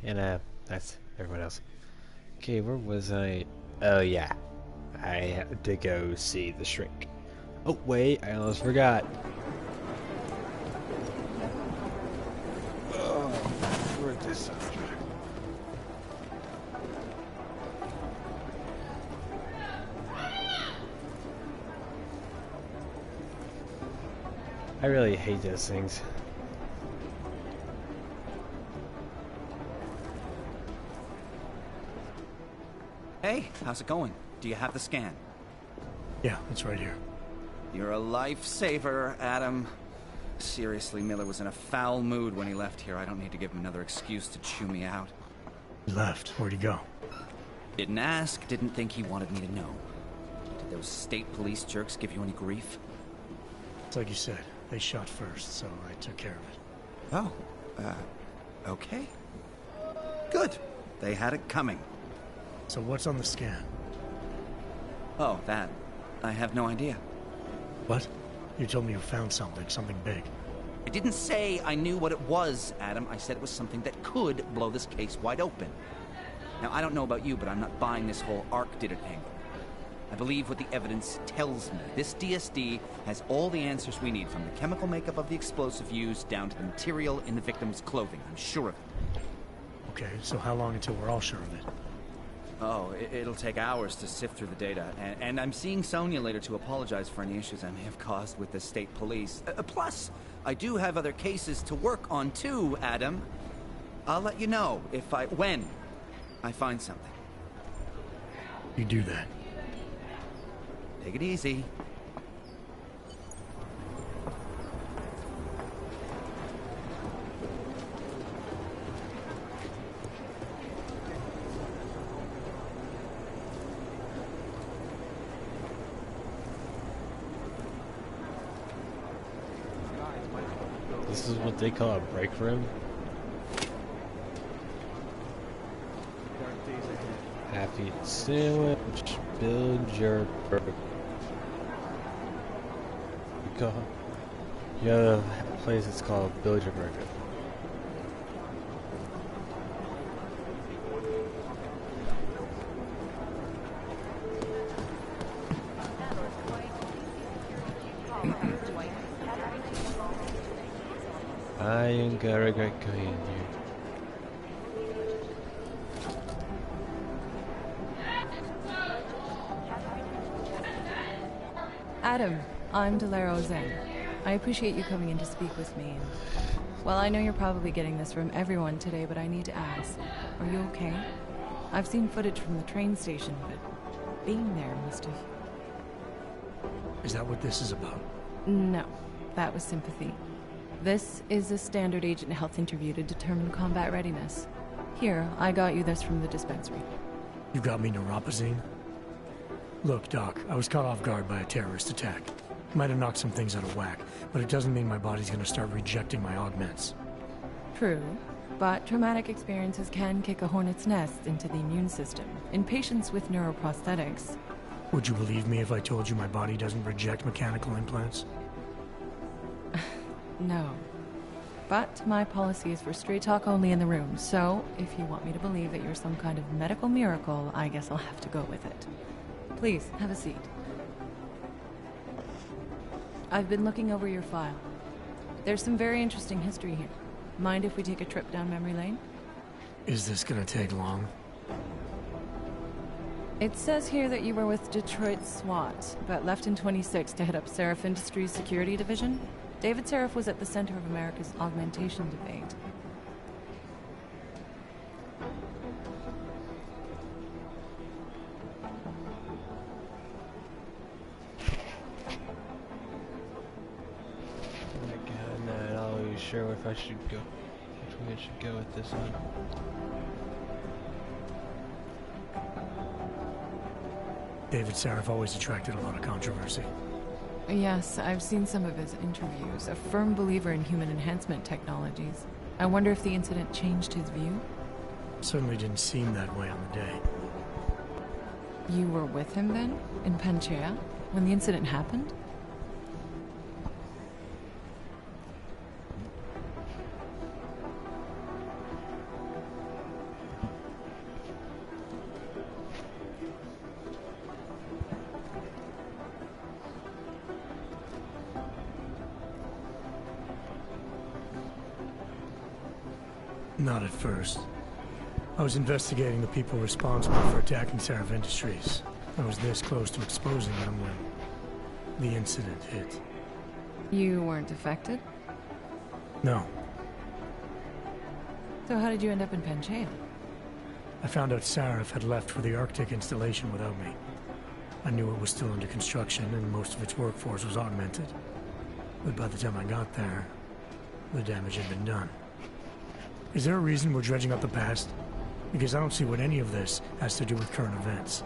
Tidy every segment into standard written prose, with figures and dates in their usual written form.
And that's everyone else. Okay, where was I? Oh yeah, I had to go see the shrink. Oh wait, I almost forgot. Oh, where'd this soundtrack? I really hate those things. Hey, how's it going? Do you have the scan? Yeah, it's right here. You're a lifesaver, Adam. Seriously, Miller was in a foul mood when he left here. I don't need to give him another excuse to chew me out. He left. Where'd he go? Didn't ask, didn't think he wanted me to know. Did those state police jerks give you any grief? It's like you said. They shot first, so I took care of it. Oh, okay. Good. They had it coming. So what's on the scan? Oh, that. I have no idea. What? You told me you found something big. I didn't say I knew what it was, Adam. I said it was something that could blow this case wide open. Now, I don't know about you, but I'm not buying this whole Ark did it angle. I believe what the evidence tells me. This DSD has all the answers we need, from the chemical makeup of the explosive used down to the material in the victim's clothing. I'm sure of it. Okay, so how long until we're all sure of it? Oh, it'll take hours to sift through the data, and I'm seeing Sonia later to apologize for any issues I may have caused with the state police. Plus, I do have other cases to work on too, Adam. I'll let you know when I find something. You do that. Take it easy. This is what they call a break room. Happy sandwich, build your burger. You have a place that's called Build Your Burger. I am gonna regret coming in here. Adam, I'm Delaro Zen. I appreciate you coming in to speak with me. Well, I know you're probably getting this from everyone today, but I need to ask, are you okay? I've seen footage from the train station, but being there must have... Is that what this is about? No, that was sympathy. This is a standard agent health interview to determine combat readiness. Here, I got you this from the dispensary. You got me neuropazine? Look, Doc, I was caught off guard by a terrorist attack. Might have knocked some things out of whack, but it doesn't mean my body's gonna start rejecting my augments. True, but traumatic experiences can kick a hornet's nest into the immune system. In patients with neuroprosthetics... Would you believe me if I told you my body doesn't reject mechanical implants? No. But my policy is for straight talk only in the room, so if you want me to believe that you're some kind of medical miracle, I guess I'll have to go with it. Please, have a seat. I've been looking over your file. There's some very interesting history here. Mind if we take a trip down memory lane? Is this gonna take long? It says here that you were with Detroit SWAT, but left in 26 to head up Seraph Industries Security Division. David Seraph was at the center of America's augmentation debate. Oh my god, I'm not always sure if I should go. Which way I should go with this one. David Seraph always attracted a lot of controversy. Yes, I've seen some of his interviews. A firm believer in human enhancement technologies. I wonder if the incident changed his view? Certainly didn't seem that way on the day. You were with him then? In Panchea? When the incident happened? Not at first. I was investigating the people responsible for attacking Sarif Industries. I was this close to exposing them when the incident hit. You weren't affected? No. So how did you end up in Panchaea? I found out Sarif had left for the Arctic installation without me. I knew it was still under construction and most of its workforce was augmented. But by the time I got there, the damage had been done. Is there a reason we're dredging up the past? Because I don't see what any of this has to do with current events.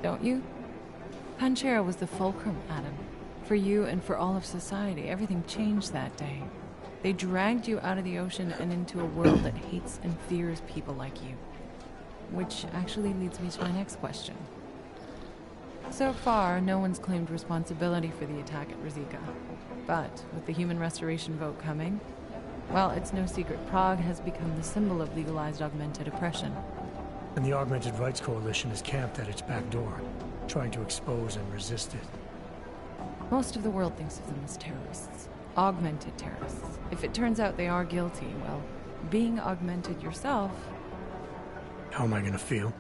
Don't you? Panchaea was the fulcrum, Adam. For you and for all of society, everything changed that day. They dragged you out of the ocean and into a world that hates and fears people like you. Which actually leads me to my next question. So far, no one's claimed responsibility for the attack at Rizika. But with the human restoration vote coming, well, it's no secret Prague has become the symbol of legalized augmented oppression. And the Augmented Rights Coalition is camped at its back door, trying to expose and resist it. Most of the world thinks of them as terrorists. Augmented terrorists. If it turns out they are guilty, well, being augmented yourself... How am I gonna feel?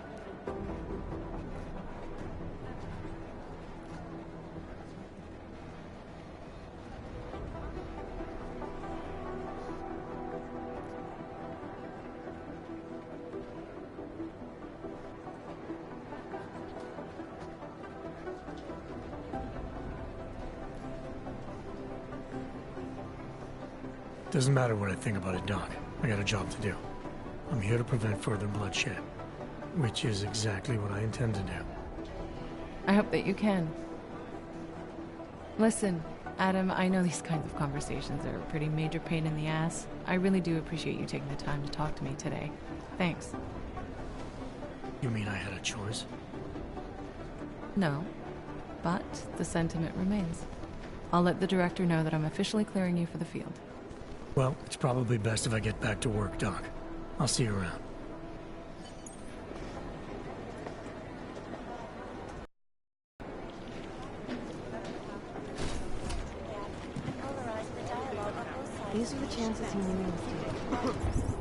Doesn't matter what I think about it, Doc. I got a job to do. I'm here to prevent further bloodshed, which is exactly what I intend to do. I hope that you can. Listen, Adam, I know these kinds of conversations are a pretty major pain in the ass. I really do appreciate you taking the time to talk to me today. Thanks. You mean I had a choice? No, but the sentiment remains. I'll let the director know that I'm officially clearing you for the field. Well, it's probably best if I get back to work, Doc. I'll see you around. These are the chances he knew he was taking.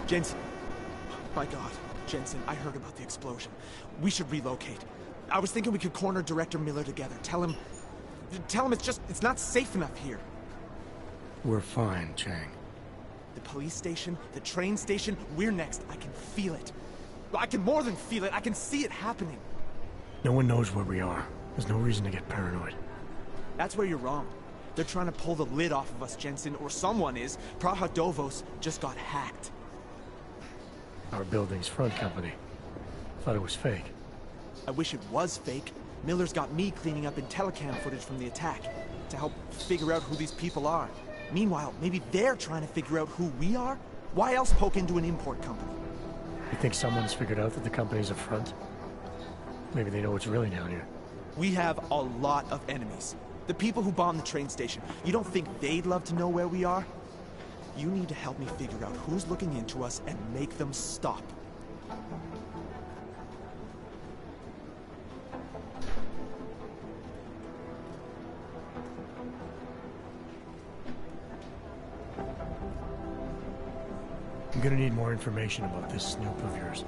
Jensen. My God. Jensen, I heard about the explosion. We should relocate. I was thinking we could corner Director Miller together. Tell him it's not safe enough here. We're fine, Chang. The police station, the train station, we're next. I can feel it. I can more than feel it. I can see it happening. No one knows where we are. There's no reason to get paranoid. That's where you're wrong. They're trying to pull the lid off of us, Jensen, or someone is. Praha Dovos just got hacked. Our building's front company. Thought it was fake. I wish it was fake. Miller's got me cleaning up IntelliCam footage from the attack to help figure out who these people are. Meanwhile, maybe they're trying to figure out who we are? Why else poke into an import company? You think someone's figured out that the company's a front? Maybe they know what's really down here. We have a lot of enemies. The people who bombed the train station. You don't think they'd love to know where we are? You need to help me figure out who's looking into us and make them stop. I'm gonna need more information about this snoop of yours.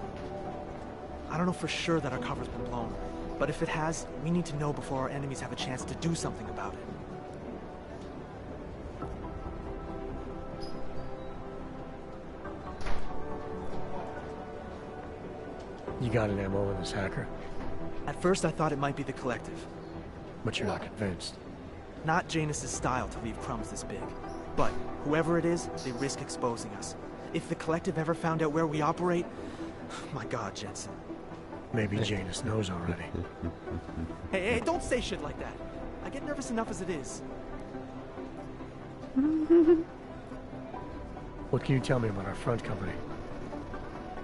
I don't know for sure that our cover's been blown, but if it has, we need to know before our enemies have a chance to do something about it. You got an MO in this hacker? At first I thought it might be the Collective. But you're not convinced. Not Janus's style to leave crumbs this big. But whoever it is, they risk exposing us. If the Collective ever found out where we operate... My God, Jensen. Maybe Janus knows already. Hey, don't say shit like that. I get nervous enough as it is. What can you tell me about our front company?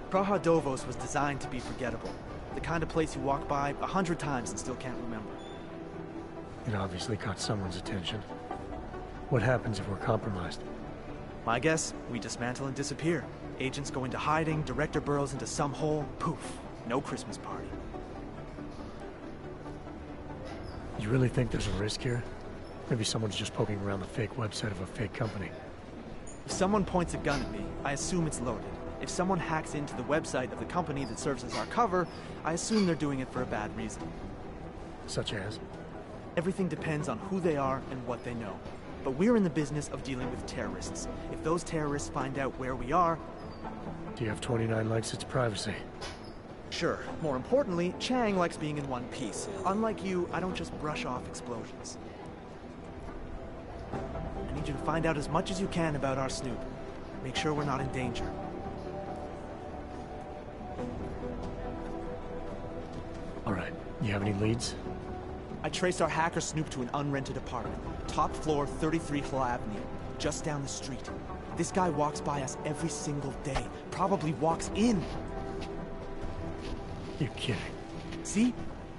Praha Dovos was designed to be forgettable. The kind of place you walk by 100 times and still can't remember. It obviously caught someone's attention. What happens if we're compromised? My guess, we dismantle and disappear. Agents go into hiding, director burrows into some hole, poof. No Christmas party. You really think there's a risk here? Maybe someone's just poking around the fake website of a fake company. If someone points a gun at me, I assume it's loaded. If someone hacks into the website of the company that serves as our cover, I assume they're doing it for a bad reason. Such as? Everything depends on who they are and what they know. But we're in the business of dealing with terrorists. If those terrorists find out where we are... Do you have 29 likes its privacy? Sure. More importantly, Chang likes being in one piece. Unlike you, I don't just brush off explosions. I need you to find out as much as you can about our Snoop. Make sure we're not in danger. All right. You have any leads? I traced our hacker Snoop to an unrented apartment. Top floor, 33 Hill Avenue. Just down the street. This guy walks by us every single day. Probably walks in. You're kidding. See?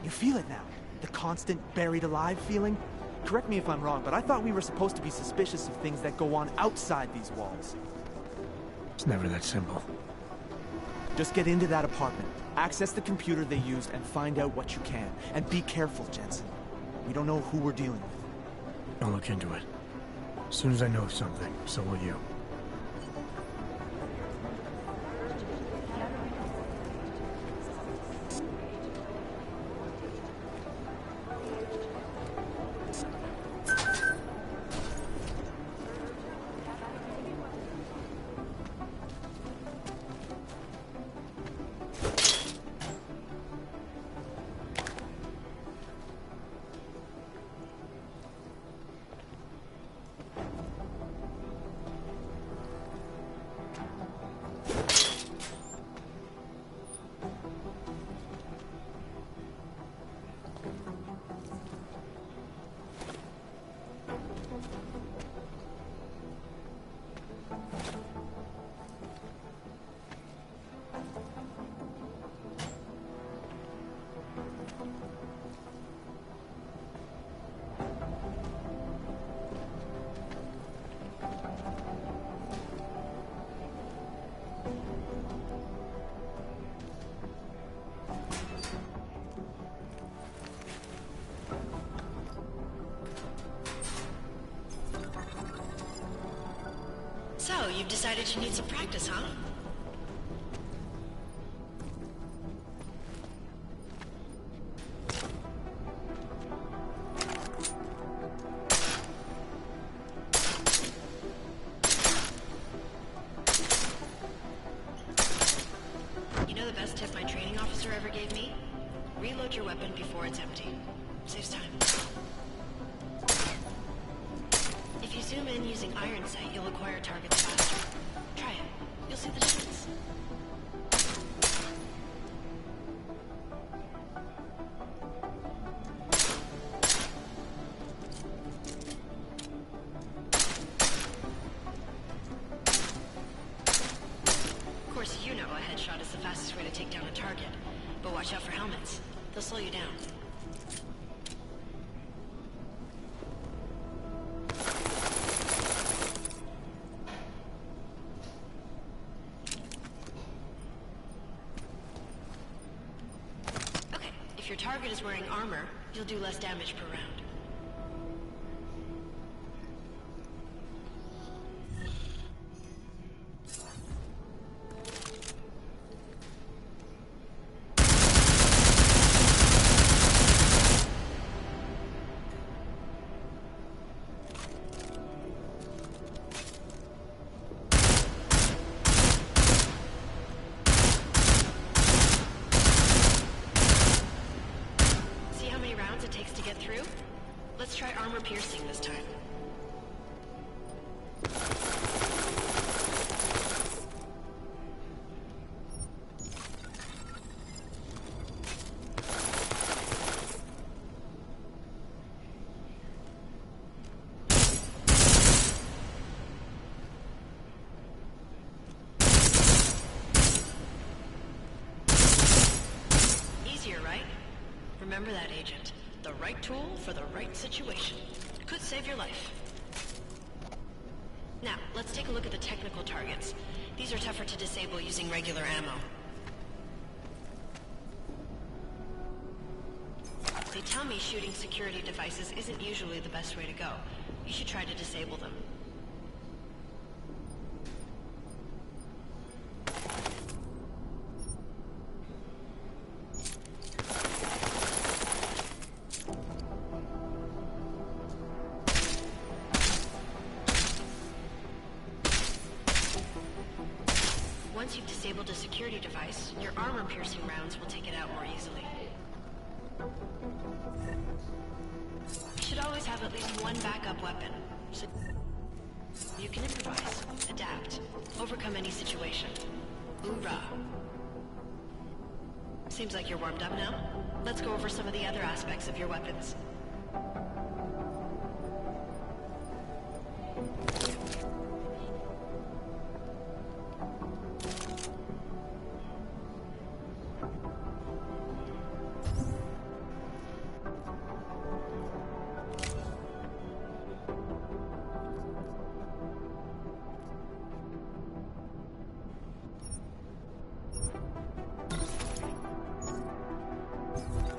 You feel it now. The constant buried alive feeling. Correct me if I'm wrong, but I thought we were supposed to be suspicious of things that go on outside these walls. It's never that simple. Just get into that apartment, access the computer they used, and find out what you can. And be careful, Jensen. We don't know who we're dealing with. I'll look into it. As soon as I know something, so will you. So, you've decided you need some practice, huh? You know the best tip my training officer ever gave me? Reload your weapon before it's empty. Saves time. If you zoom in using iron sight, you'll acquire targets faster. Try it. You'll see the difference. Of course, you know a headshot is the fastest way to take down a target. But watch out for helmets. They'll slow you down. If your target is wearing armor, you'll do less damage per round. It takes to get through? Let's try armor piercing this time. easier, right? Remember that, Agent. The right tool for the right situation. Could save your life. Now, let's take a look at the technical targets. These are tougher to disable using regular ammo. They tell me shooting security devices isn't usually the best way to go. You should try to disable them. Once you've disabled a security device, your armor-piercing rounds will take it out more easily. You should always have at least one backup weapon, so you can improvise, adapt, overcome any situation. Hoorah! Seems like you're warmed up now. Let's go over some of the other aspects of your weapons.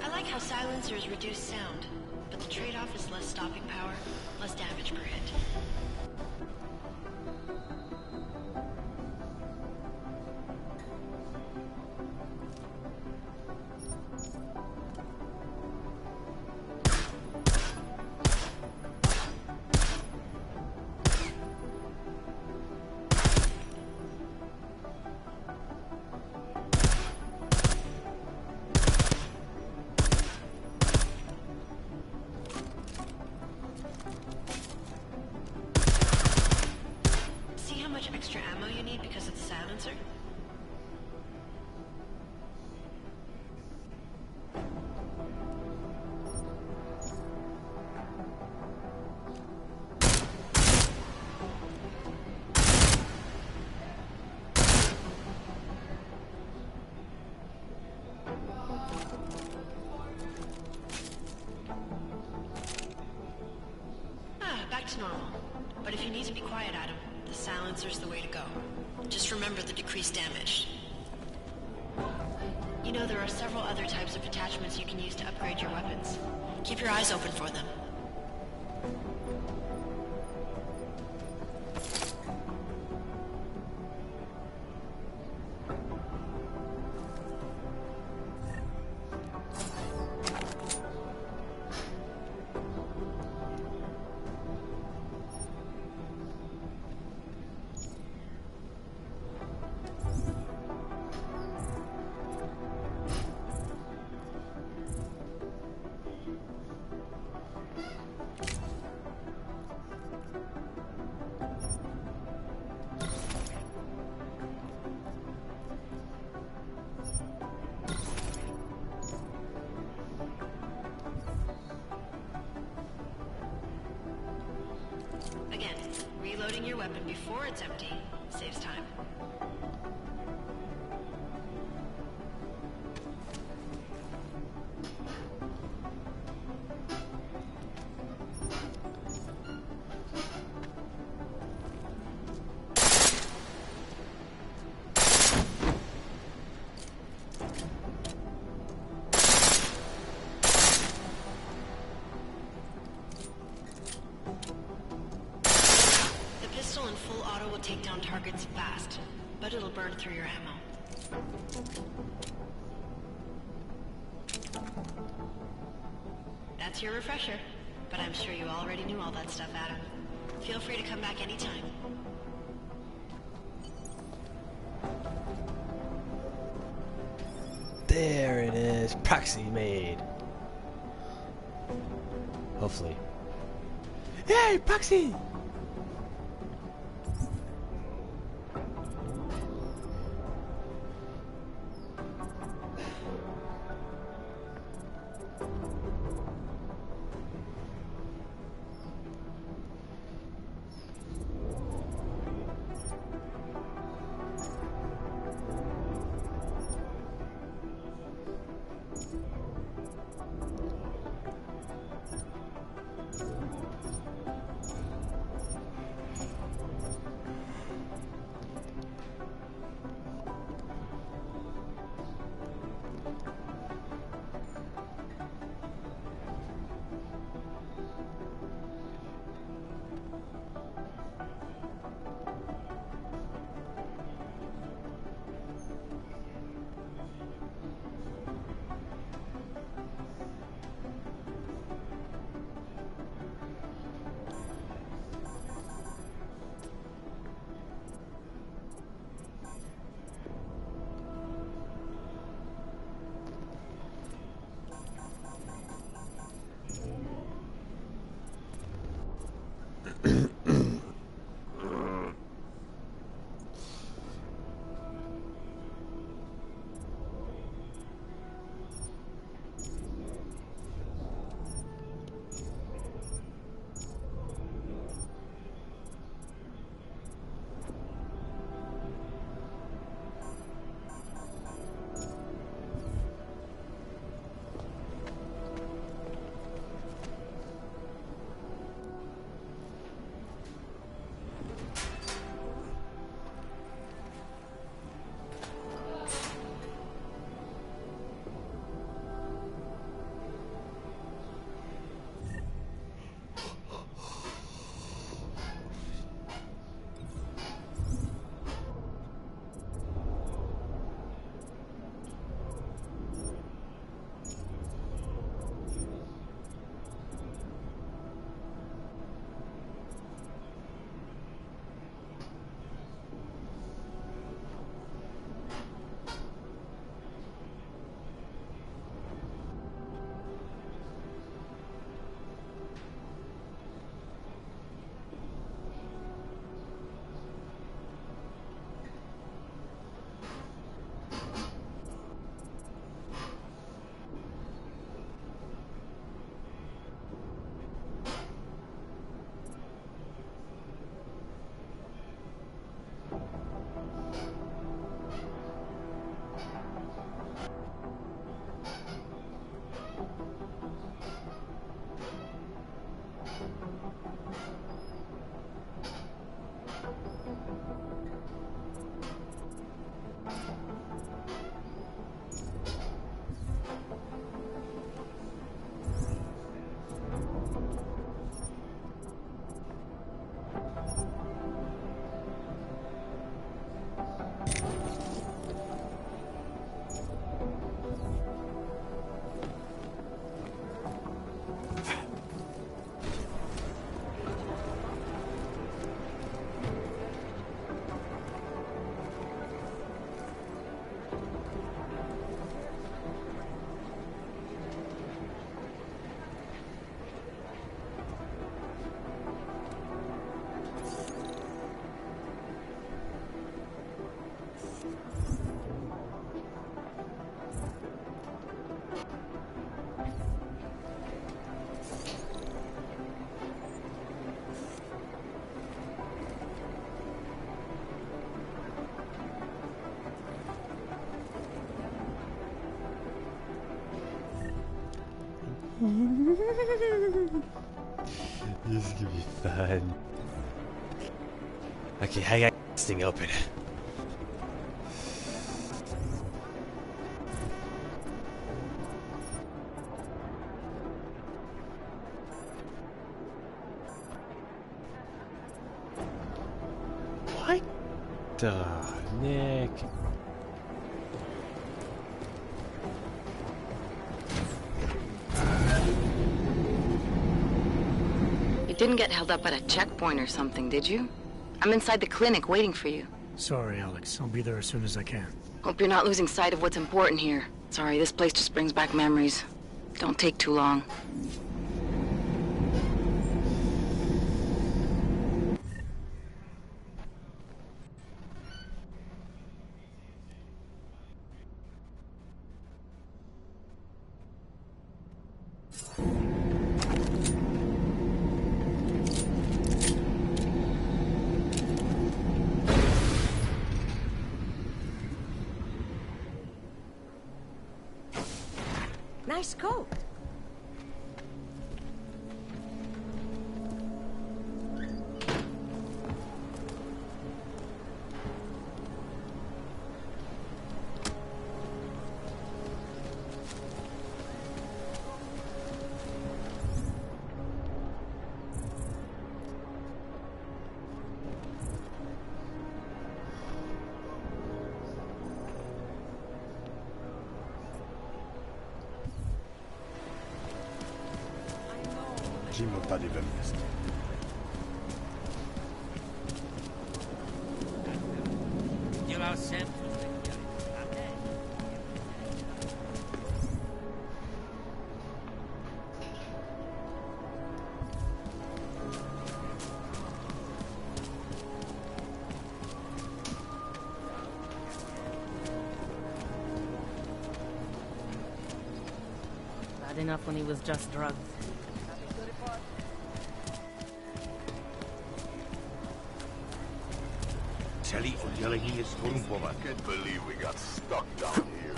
I like how silencers reduce sound, but the trade-off is less stopping power, less damage per hit. See how much extra ammo you need because of the silencer? Back to normal. But if you need to be quiet, Adam, the silencer's the way to go. Just remember the decreased damage. You know, there are several other types of attachments you can use to upgrade your weapons. Keep your eyes open for them. Again, reloading your weapon before it's empty saves time. The pistol in full auto will take down targets fast, but it'll burn through your ammo. That's your refresher, but I'm sure you already knew all that stuff, Adam. Feel free to come back anytime. There it is. Proxy made. Hopefully. Hey, proxy! This is gonna be fun. Okay, how you got this thing open? What the Nick? You didn't get held up at a checkpoint or something, did you? I'm inside the clinic waiting for you. Sorry, Alex. I'll be there as soon as I can. Hope you're not losing sight of what's important here. Sorry, this place just brings back memories. Don't take too long. Nice coat. J'y m'en pas des best. Bad enough when he was just drugged. Celý oddělení je skorumpovat. Can't believe we got stuck down here.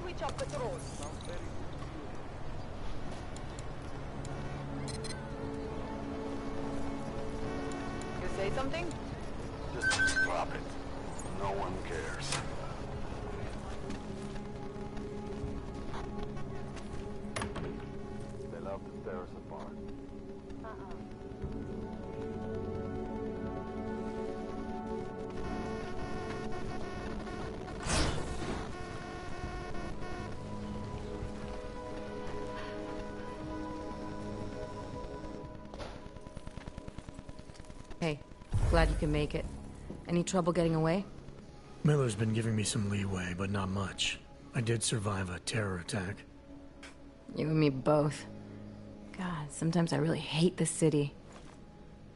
Switch up patrols. You say something? Just drop it. No one cares. They love to tear us apart. Hey, glad you can make it. Any trouble getting away? Miller's been giving me some leeway, but not much. I did survive a terror attack. You and me both. God, sometimes I really hate this city.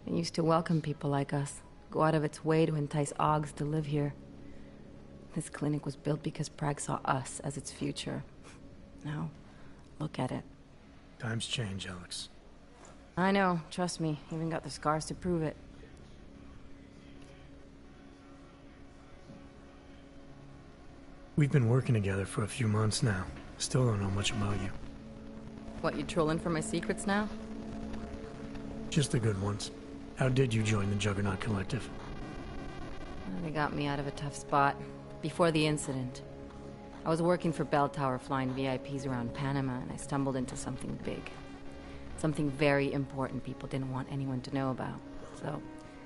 It used to welcome people like us, go out of its way to entice Augs to live here. This clinic was built because Prague saw us as its future. Now, look at it. Times change, Alex. I know, trust me, even got the scars to prove it. We've been working together for a few months now. Still don't know much about you. What, you trolling for my secrets now? Just the good ones. How did you join the Juggernaut Collective? Well, they got me out of a tough spot. Before the incident. I was working for Bell Tower flying VIPs around Panama, and I stumbled into something big. Something very important people didn't want anyone to know about. So,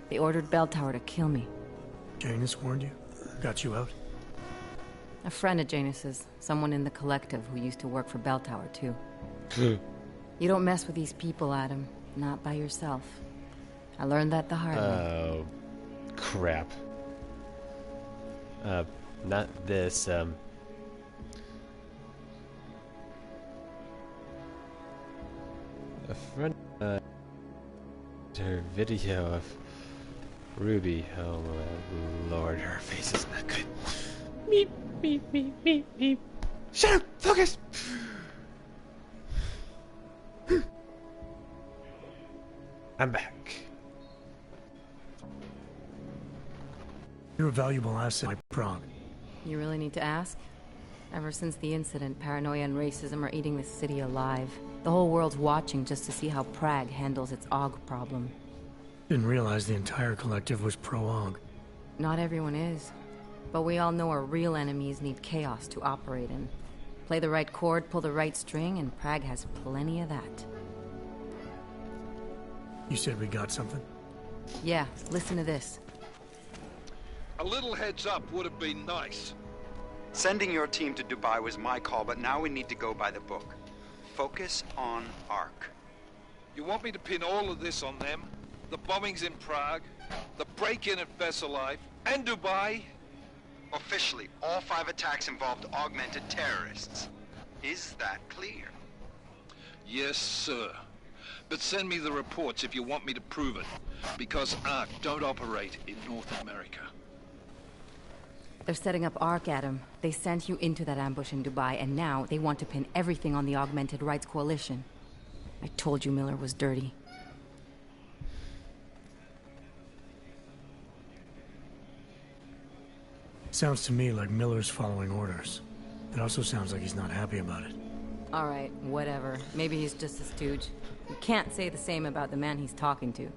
they ordered Bell Tower to kill me. Janus warned you? Got you out? A friend of Janus's, someone in the collective who used to work for Bell Tower, too. You don't mess with these people, Adam. Not by yourself. I learned that the hard way. Oh, crap. Not this, A friend, her video of Ruby. Oh, my lord, her face is not good. Meep, meep, meep, meep, meep. Shut up! Focus! I'm back. You're a valuable asset, Prague. You really need to ask? Ever since the incident, paranoia and racism are eating this city alive. The whole world's watching just to see how Prague handles its AUG problem. Didn't realize the entire collective was pro-AUG. Not everyone is. But we all know our real enemies need chaos to operate in. Play the right chord, pull the right string, and Prague has plenty of that. You said we got something? Yeah, listen to this. A little heads up would have been nice. Sending your team to Dubai was my call, but now we need to go by the book. Focus on ARC. You want me to pin all of this on them? The bombings in Prague, the break-in at Vesellife, and Dubai? Officially, all 5 attacks involved augmented terrorists. Is that clear? Yes, sir. But send me the reports if you want me to prove it, because ARC don't operate in North America. They're setting up ARC, Adam. They sent you into that ambush in Dubai, and now they want to pin everything on the Augmented Rights Coalition. I told you Miller was dirty. Sounds to me like Miller's following orders. It also sounds like he's not happy about it. Alright, whatever. Maybe he's just a stooge. You can't say the same about the man he's talking to.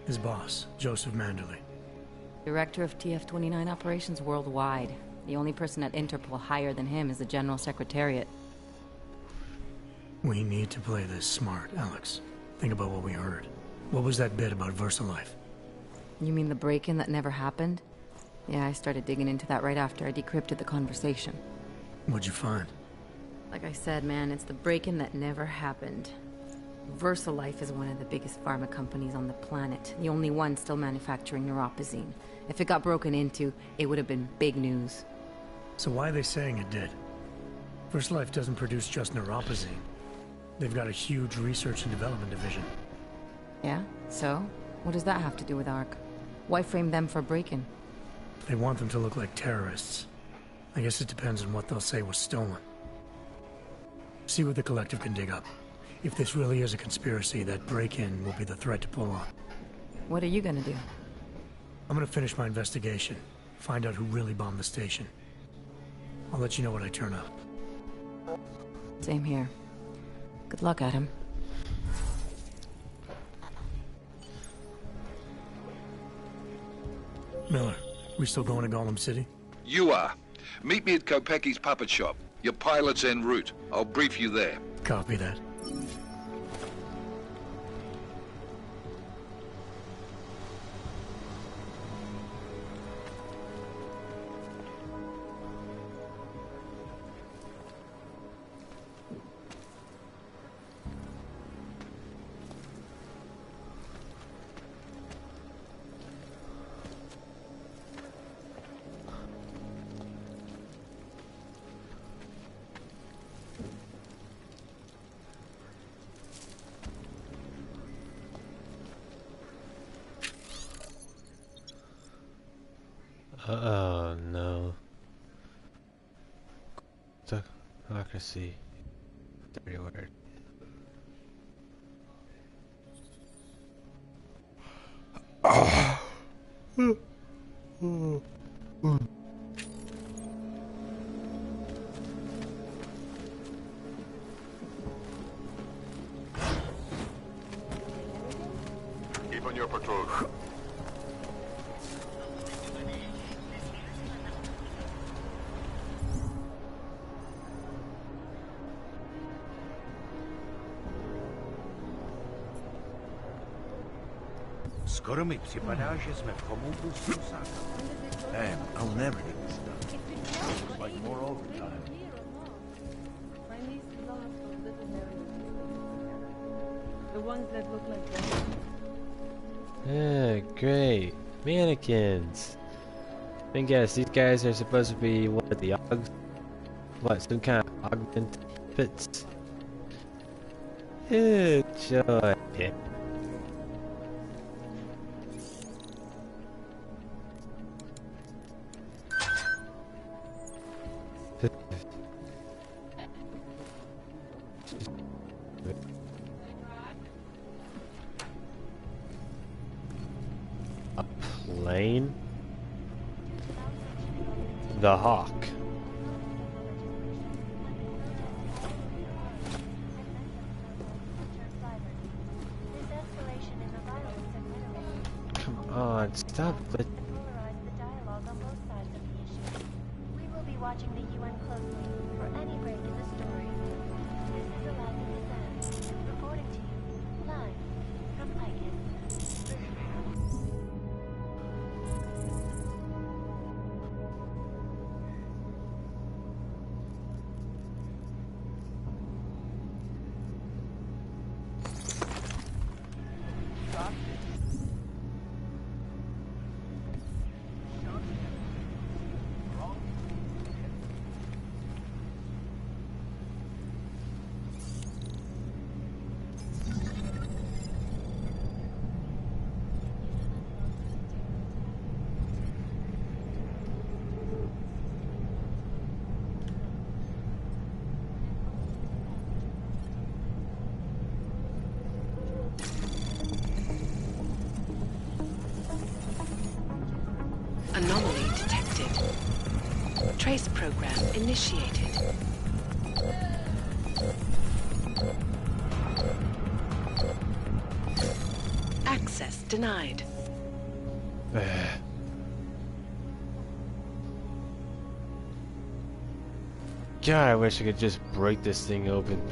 His boss, Joseph Manderley. Director of TF-29 operations worldwide. The only person at Interpol higher than him is the General Secretariat. We need to play this smart, Alex. Think about what we heard. What was that bit about VersaLife? You mean the break-in that never happened? Yeah, I started digging into that right after I decrypted the conversation. What'd you find? Like I said, man, it's the break-in that never happened. VersaLife is one of the biggest pharma companies on the planet. The only one still manufacturing neuropozyne. If it got broken into, it would have been big news. So why are they saying it did? VersaLife doesn't produce just neuropozyne. They've got a huge research and development division. Yeah? So? What does that have to do with ARC? Why frame them for break-in? They want them to look like terrorists. I guess it depends on what they'll say was stolen. see what the Collective can dig up. If this really is a conspiracy, that break-in will be the thread to pull on. What are you gonna do? I'm gonna finish my investigation. Find out who really bombed the station. I'll let you know when I turn up. Same here. Good luck, Adam. Miller, we still going to Gollum City? You are. Meet me at Kopecki's puppet shop. Your pilot's en route. I'll brief you there. Copy that. Oh no. Democracy. Dirty word. Keep on your patrol. Skoro mi připadá, že jsme v chomoutu s Rusákem. Damn, I'll never get this done. It's like more overtime. The ones that look like that. Yeah, great. Mannequins. I guess these guys are supposed to be what, the Augs? What, some kind of augmented puppets? Joy. A plane? The Hawk. Come on, stop it. We will be watching the UN closely for any break in the story. This is Aladdin Kazan, reporting to you live from Icon. Anomaly detected. Trace program initiated. Access denied. God, I wish I could just break this thing open.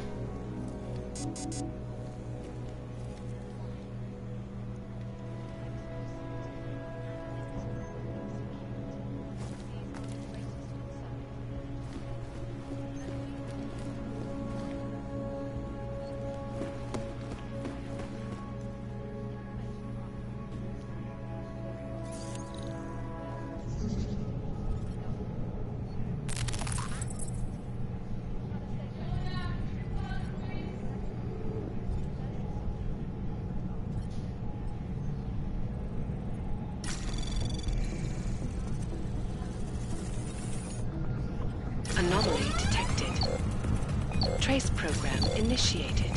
Trace program initiated.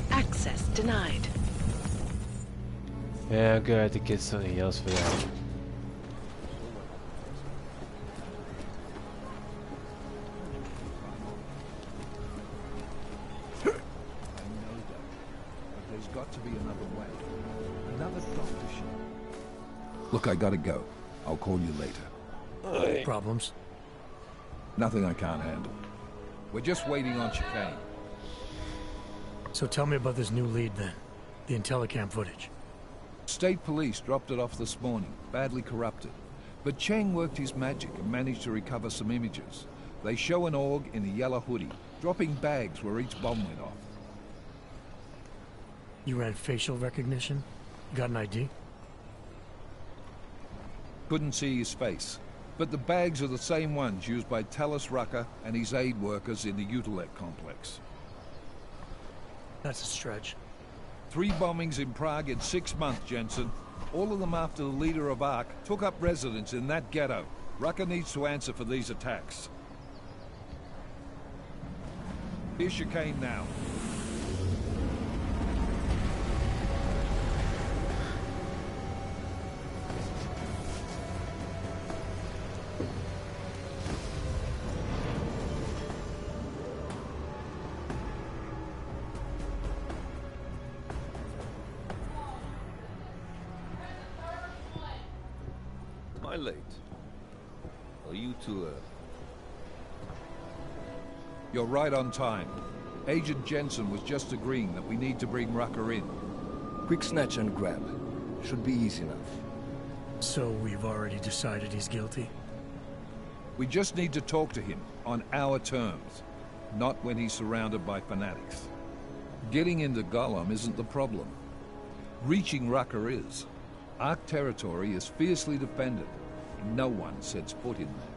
Access denied. Yeah, I'm gonna have to get something else for that. There's got to be another way. Another doctor show. Look, I gotta go. I'll call you later. Problems? Nothing I can't handle. We're just waiting on chicane. So tell me about this new lead then. The Intellicam footage. State police dropped it off this morning, badly corrupted. But Cheng worked his magic and managed to recover some images. They show an org in a yellow hoodie, dropping bags where each bomb went off. You ran facial recognition? Got an ID? Couldn't see his face. But the bags are the same ones used by Talos Rucker and his aid workers in the Utilec complex. That's a stretch. 3 bombings in Prague in 6 months, Jensen. All of them after the leader of ARC took up residence in that ghetto. Rucker needs to answer for these attacks. Here's chicane now. Am I late? Are you two, You're right on time. Agent Jensen was just agreeing that we need to bring Rucker in. Quick snatch and grab. Should be easy enough. So we've already decided he's guilty? We just need to talk to him on our terms, not when he's surrounded by fanatics. Getting into Gollum isn't the problem. Reaching Rucker is. Ark territory is fiercely defended. No one sets foot in there.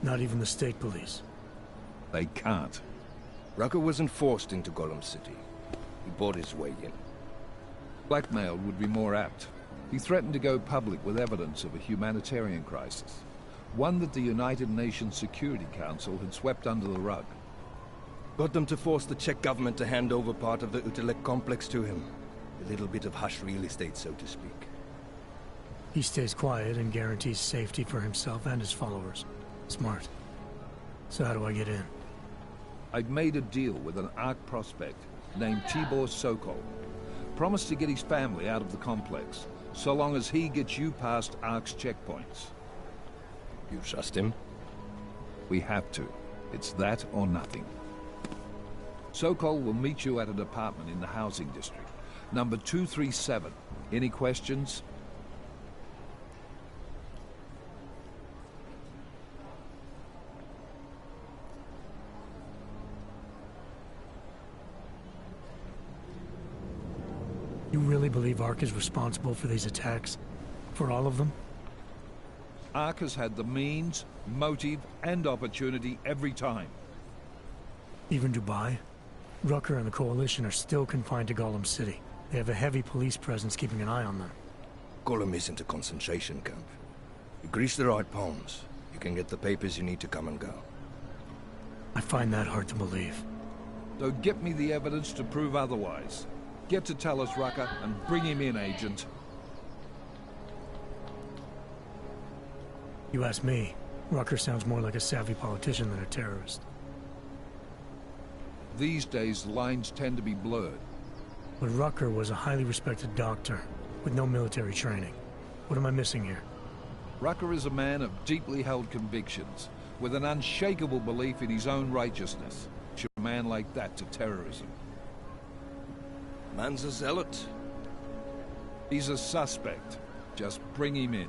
Not even the state police? They can't. Rucker wasn't forced into Gollum City. He bought his way in. Blackmail would be more apt. He threatened to go public with evidence of a humanitarian crisis. One that the United Nations Security Council had swept under the rug. Got them to force the Czech government to hand over part of the Utilec complex to him. A little bit of hush real estate, so to speak. He stays quiet and guarantees safety for himself and his followers. Smart. So how do I get in? I've made a deal with an ARC prospect named Tibor Sokol. Promised to get his family out of the complex, so long as he gets you past ARC's checkpoints. You trust him? We have to. It's that or nothing. Sokol will meet you at an apartment in the housing district. Number 237. Any questions? You really believe ARC is responsible for these attacks? For all of them? ARC has had the means, motive, and opportunity every time. Even Dubai? Rucker and the Coalition are still confined to Gollum City. They have a heavy police presence keeping an eye on them. Gollum isn't a concentration camp. You grease the right palms, you can get the papers you need to come and go. I find that hard to believe. So get me the evidence to prove otherwise. Get to Talos Rucker and bring him in, Agent. You ask me, Rucker sounds more like a savvy politician than a terrorist. These days, the lines tend to be blurred. But Rucker was a highly respected doctor, with no military training. What am I missing here? Rucker is a man of deeply held convictions, with an unshakable belief in his own righteousness. Should a man like that to terrorism? Man's a zealot. He's a suspect. Just bring him in.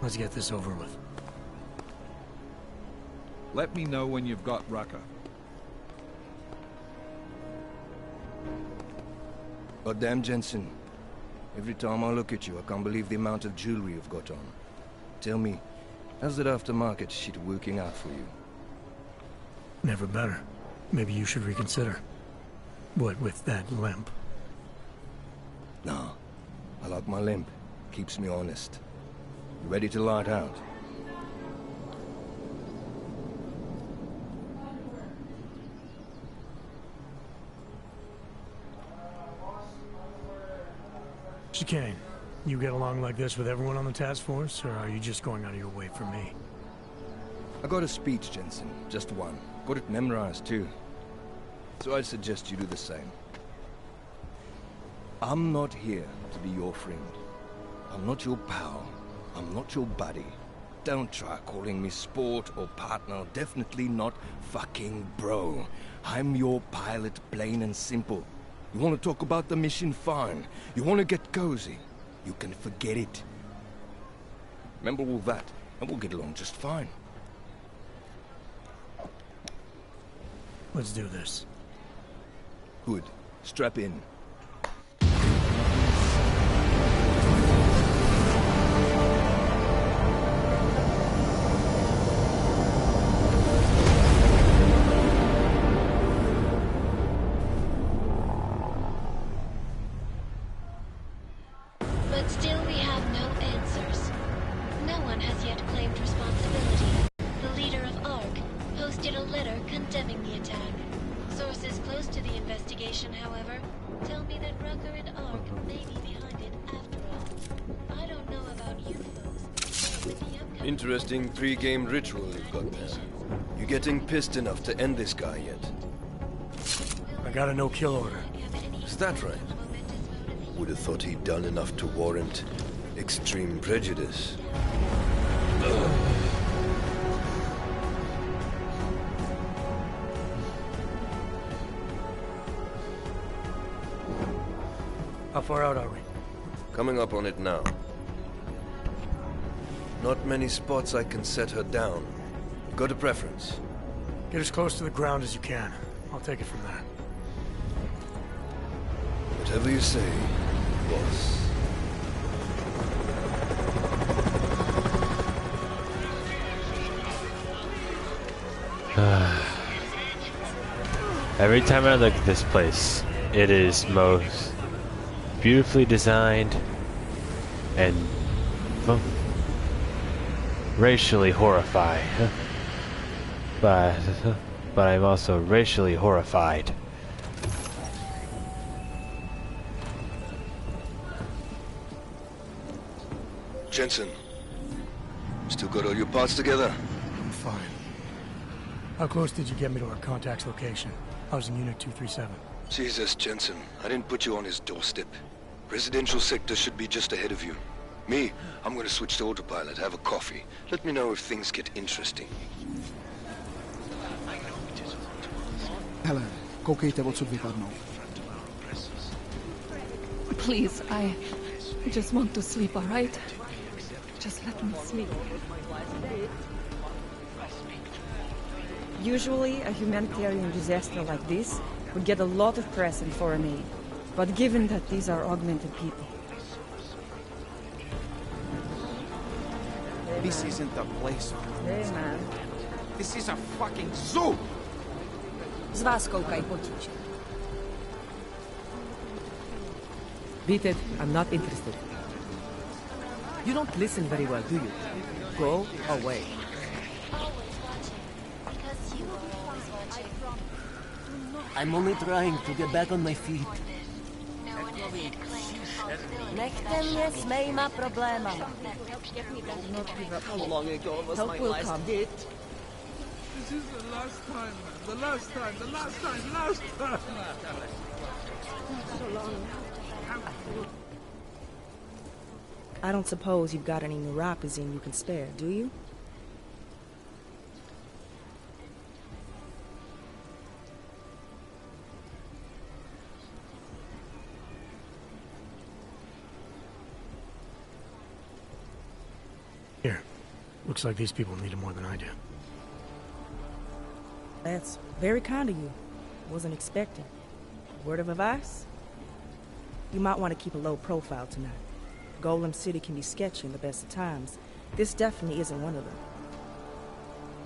Let's get this over with. Let me know when you've got Rucker. Goddamn, Jensen. Every time I look at you, I can't believe the amount of jewelry you've got on. Tell me, how's that aftermarket shit working out for you? Never better. Maybe you should reconsider. What with that limp? No. I like my limp. Keeps me honest. You ready to light out? Chicane, you get along like this with everyone on the task force, or are you just going out of your way for me? I got a speech, Jensen. Just one. Got it memorized, too. So I'd suggest you do the same. I'm not here to be your friend. I'm not your pal. I'm not your buddy. Don't try calling me sport or partner. Definitely not fucking bro. I'm your pilot, plain and simple. You want to talk about the mission? Fine. You want to get cozy? You can forget it. Remember all that, and we'll get along just fine. Let's do this. Good. Strap in. But still we have no answers. No one has yet claimed responsibility. The leader of ARC posted a letter condemning the attack. Sources close to the investigation, however, tell me that Rucker and ARC may be behind it after all. I don't know about you folks, but with the upcoming... Interesting pre-game ritual you've got there. You getting pissed enough to end this guy yet? I got a no-kill order. Is that right? Would have thought he'd done enough to warrant extreme prejudice. How far out are we? Coming up on it now. Not many spots I can set her down. Got a preference? Get as close to the ground as you can. I'll take it from there. Whatever you say, boss. Every time I look at this place, it is most beautifully designed and racially horrifying. But I'm also racially horrified. Jensen, still got all your parts together? I'm fine. How close did you get me to our contact's location? I was in Unit 237. Jesus, Jensen, I didn't put you on his doorstep. Residential sector should be just ahead of you. Me, I'm gonna switch to autopilot, have a coffee. Let me know if things get interesting. Hele, koukejte, odsud vypadnou. Please, I just want to sleep, all right? Just let me sleep. Usually, a humanitarian disaster like this would get a lot of press and foreign aid. But given that these are augmented people... This isn't the place. Hey, man. This is a fucking zoo! Z vás koukaj potíž. Beat it. I'm not interested. You don't listen very well, do you? Go away. I'm only trying to get back on my feet. Nechte mě s mýma problémama. How long ago was my last hit? This is the last time, man. The last time, the last time, the last time! So long. I don't suppose you've got any neuropazine you can spare, do you? Here. Looks like these people need it more than I do. That's very kind of you. Wasn't expecting. Word of advice? You might want to keep a low profile tonight. Golem City can be sketchy in the best of times. This definitely isn't one of them.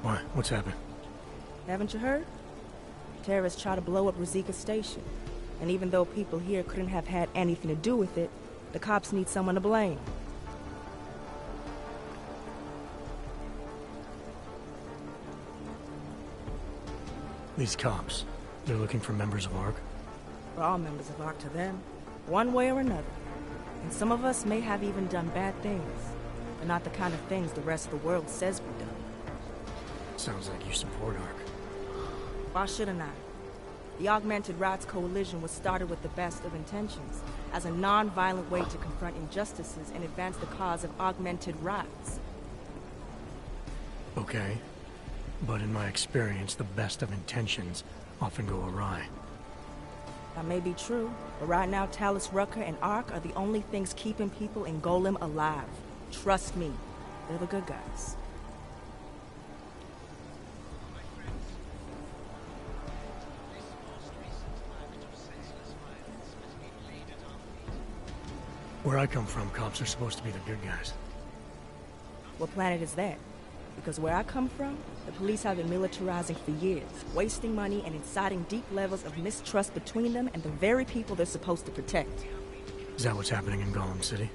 Why? What's happened? Haven't you heard? Terrorists try to blow up Rosika Station. And even though people here couldn't have had anything to do with it, The cops need someone to blame. These cops, they're looking for members of ARC? We're all members of ARC to them, one way or another. And some of us may have even done bad things, but not the kind of things the rest of the world says we've done. Sounds like you support ARC. Why shouldn't I? The Augmented Rights Coalition was started with the best of intentions, as a non-violent way to confront injustices and advance the cause of augmented rights. Okay. But in my experience, the best of intentions often go awry. That may be true, but right now Talus Rucker and ARC are the only things keeping people in Golem alive. Trust me, they're the good guys. Where I come from, cops are supposed to be the good guys. What planet is that? Because where I come from, the police have been militarizing for years, wasting money and inciting deep levels of mistrust between them and the very people they're supposed to protect. Is that what's happening in Golem City?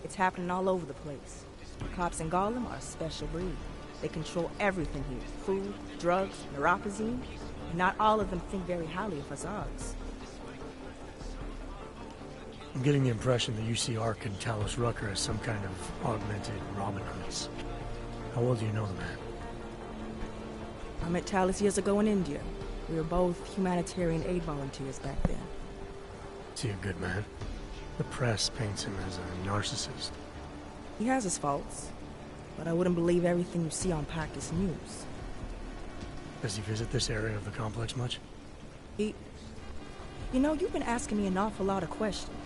It's happening all over the place. The cops in Golem are a special breed. They control everything here. Food, drugs, neuropozyne. And not all of them think very highly of us Augs. I'm getting the impression that you see ARC and Talus Rucker as some kind of augmented Robin Hoods. How well do you know the man? I met Talus years ago in India. We were both humanitarian aid volunteers back then. Is he a good man? The press paints him as a narcissist. He has his faults, but I wouldn't believe everything you see on Practice News. Does he visit this area of the complex much? You know, you've been asking me an awful lot of questions.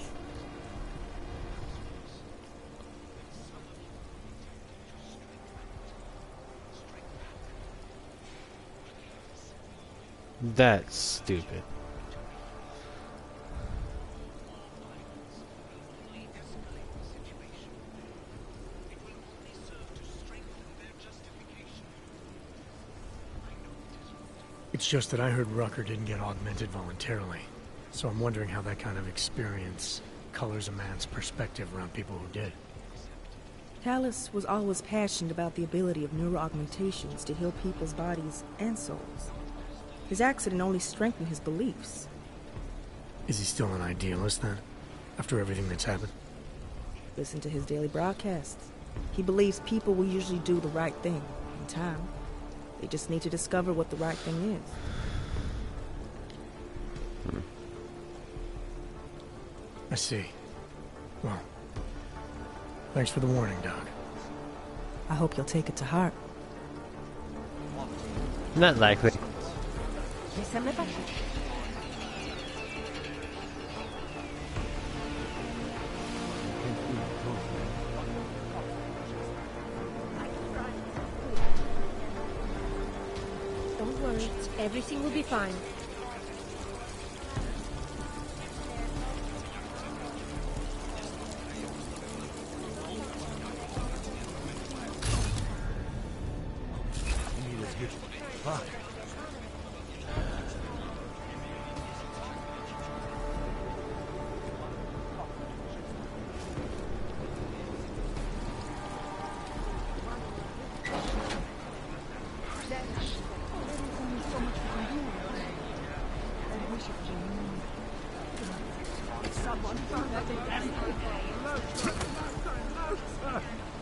That's stupid. It's just that I heard Rucker didn't get augmented voluntarily. So I'm wondering how that kind of experience colors a man's perspective around people who did. Talus was always passionate about the ability of neuroaugmentations to heal people's bodies and souls. His accident only strengthened his beliefs. Is he still an idealist then? After everything that's happened? Listen to his daily broadcasts. He believes people will usually do the right thing in time. They just need to discover what the right thing is. I see. Well, thanks for the warning, Doc. I hope you'll take it to heart. Not likely. Don't worry, everything will be fine. Fuck.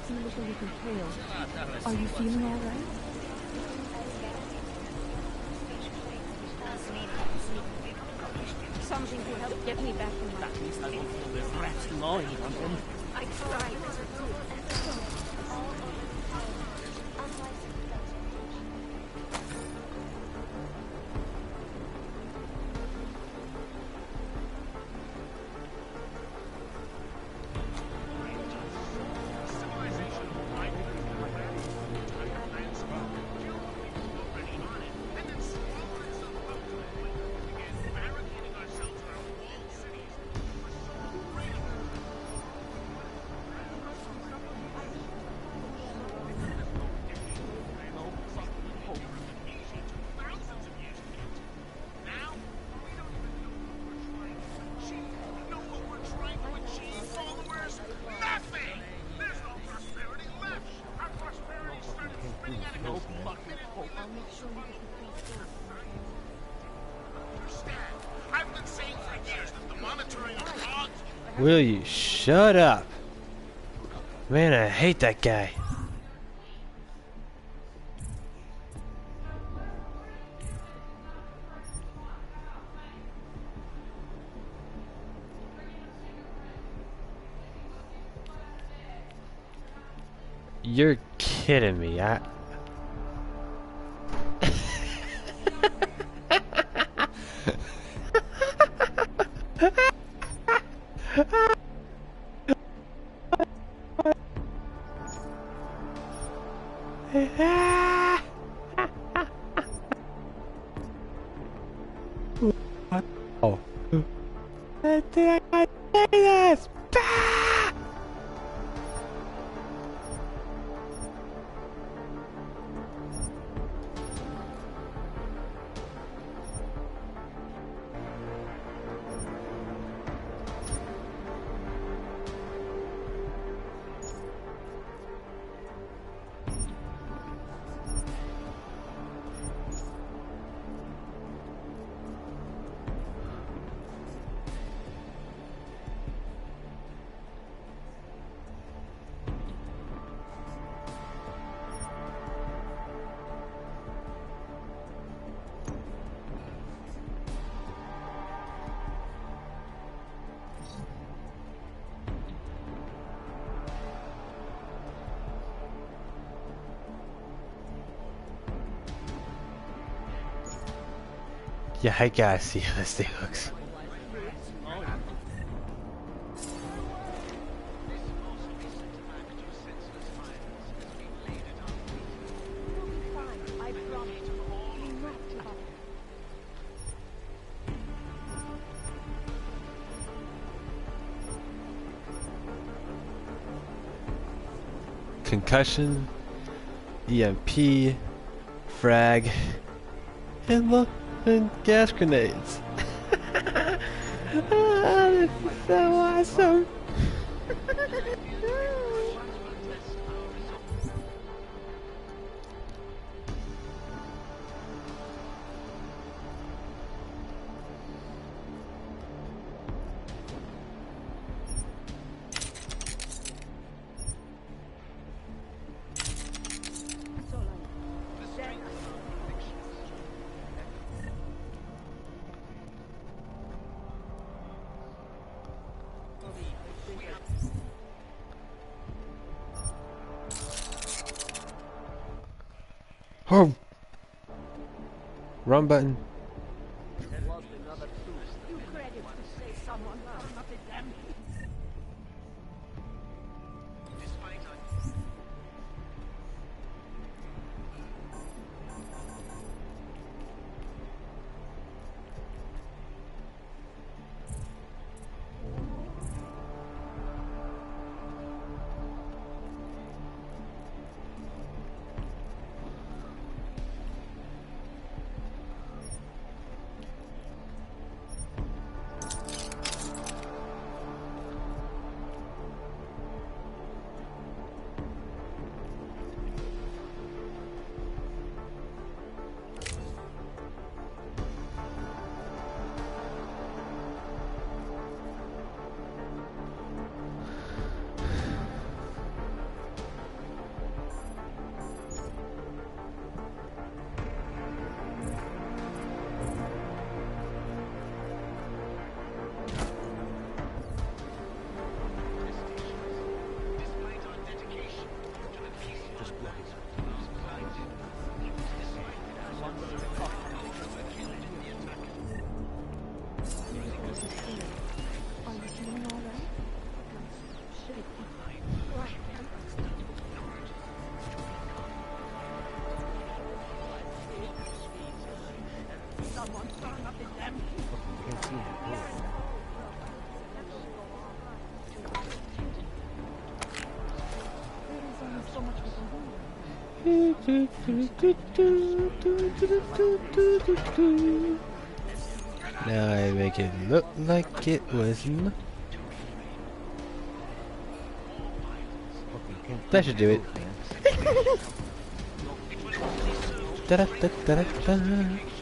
You look a little pale. Are you feeling all right? Something to help get me back in my... At least I won't feel this rat's gnawing on him. I tried. Will you shut up? Man, I hate that guy. You're kidding me. Oh. I think I say this. Yeah, I gotta see how this thing looks. Concussion, EMP, frag, and look, and gas grenades. Oh, this is so awesome. Oh! Run button. Now I make it look like it was not. That should do it. Da -da -da -da -da -da.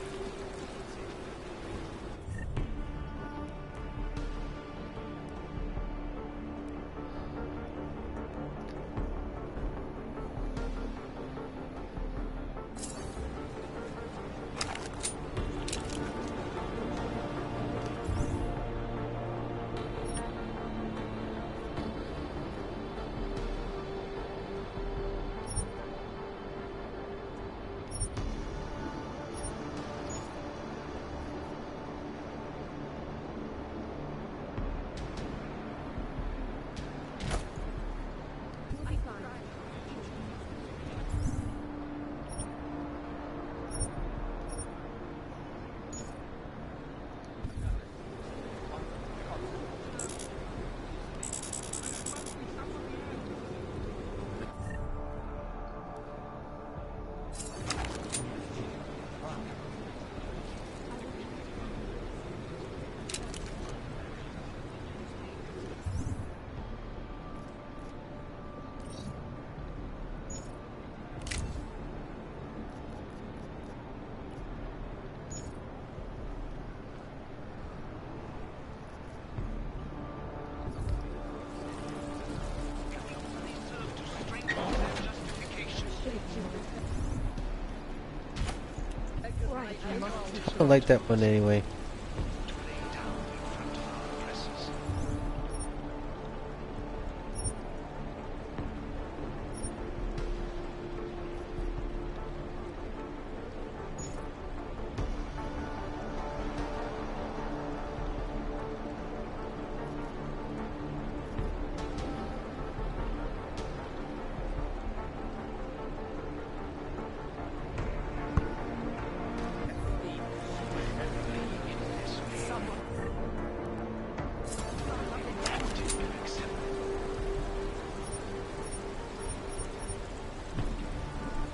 I like that one anyway.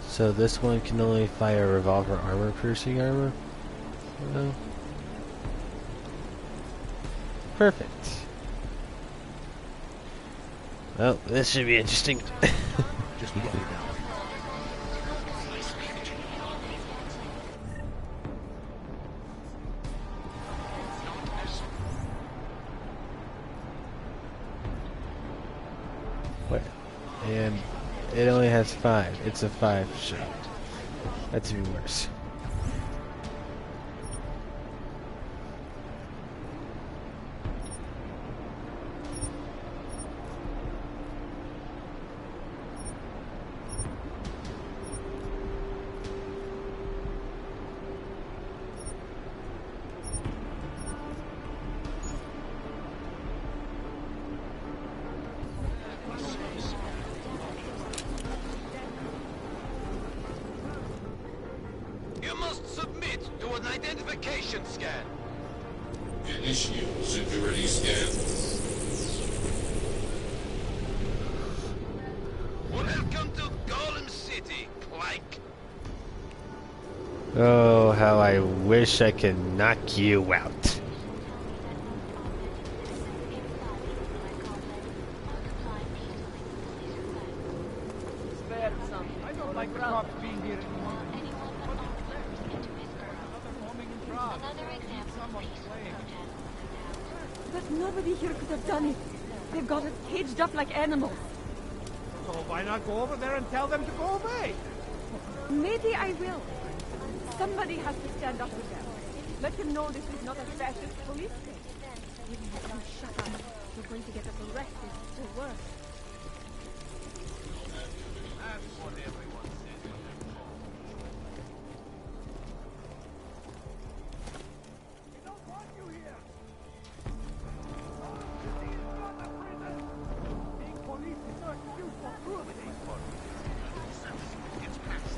So this one can only fire revolver armor piercing armor? No. Perfect. Well, this should be interesting. Just look it down. What? And it only has 5. It's a 5 shot. That's even worse. You must submit to an identification scan. Initiate security scan. Welcome to Golem City, Clank. Oh, how I wish I could knock you out. I don't like the cops being here anymore. But nobody here could have done it. They've got us caged up like animals. So why not go over there and tell them to go away? Maybe I will. Somebody has to stand up with them. Let them know this is not a fascist police state. Even if you shut up, you're going to get us arrested or worse. That's what everyone says. We don't want you here. Being police is no excuse for cruelty. It's past.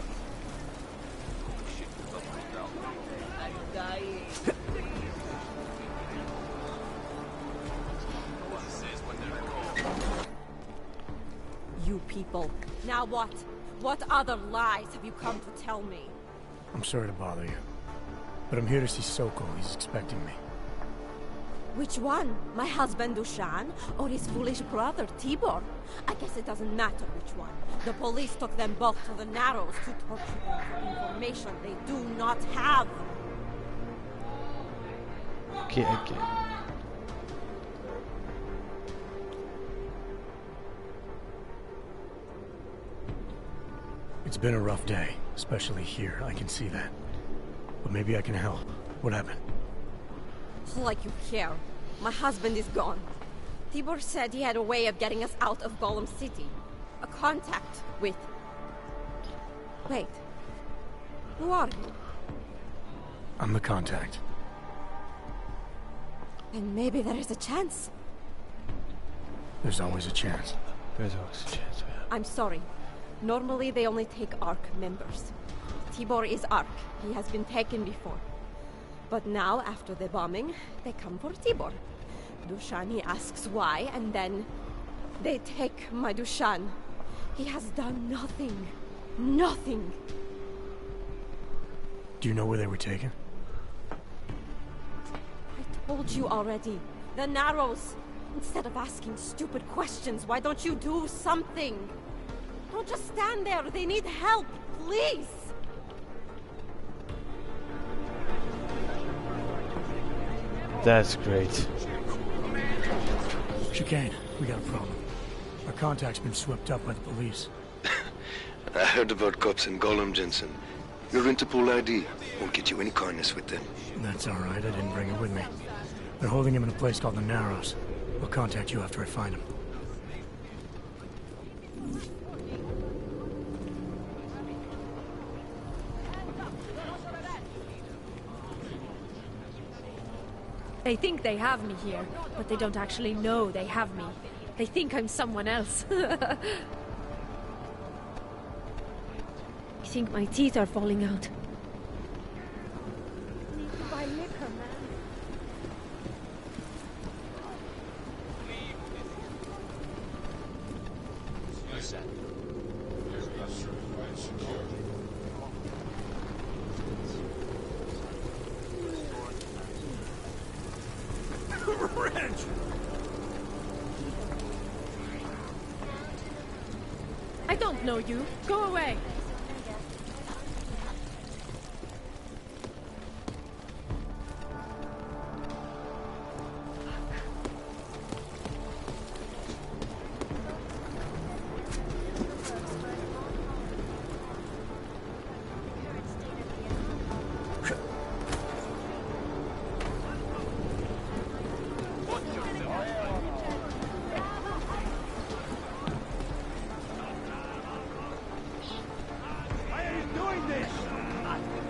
I'm dying. You people. Now what? What other lies have you come to tell me? I'm sorry to bother you, but I'm here to see Soko. He's expecting me. Which one? My husband Dushan or his foolish brother Tibor? I guess it doesn't matter which one. The police took them both to the Narrows to torture them for information they do not have. Okay. It's been a rough day, especially here. I can see that. But maybe I can help. What happened? Like you care. My husband is gone. Tibor said he had a way of getting us out of Golem City. A contact with... Wait. Who are you? I'm the contact. Then maybe there is a chance. There's always a chance. There's always a chance, man. I'm sorry. Normally they only take ARC members. Tibor is ARC. He has been taken before. But now, after the bombing, they come for Tibor. Dushani asks why, and then they take my Dushan. He has done nothing. Nothing. Do you know where they were taken? I told you already. The Narrows. Instead of asking stupid questions, why don't you do something? Don't just stand there. They need help. Please. That's great. Chicane, we got a problem. Our contact's been swept up by the police. I heard about cops in Golem, Jensen. Your Interpol ID won't get you any kindness with them. That's all right. I didn't bring it with me. They're holding him in a place called the Narrows. I'll contact you after I find him. They think they have me here, but they don't actually know they have me. They think I'm someone else. I think my teeth are falling out. Need to buy liquor, man. I don't know you. Go away.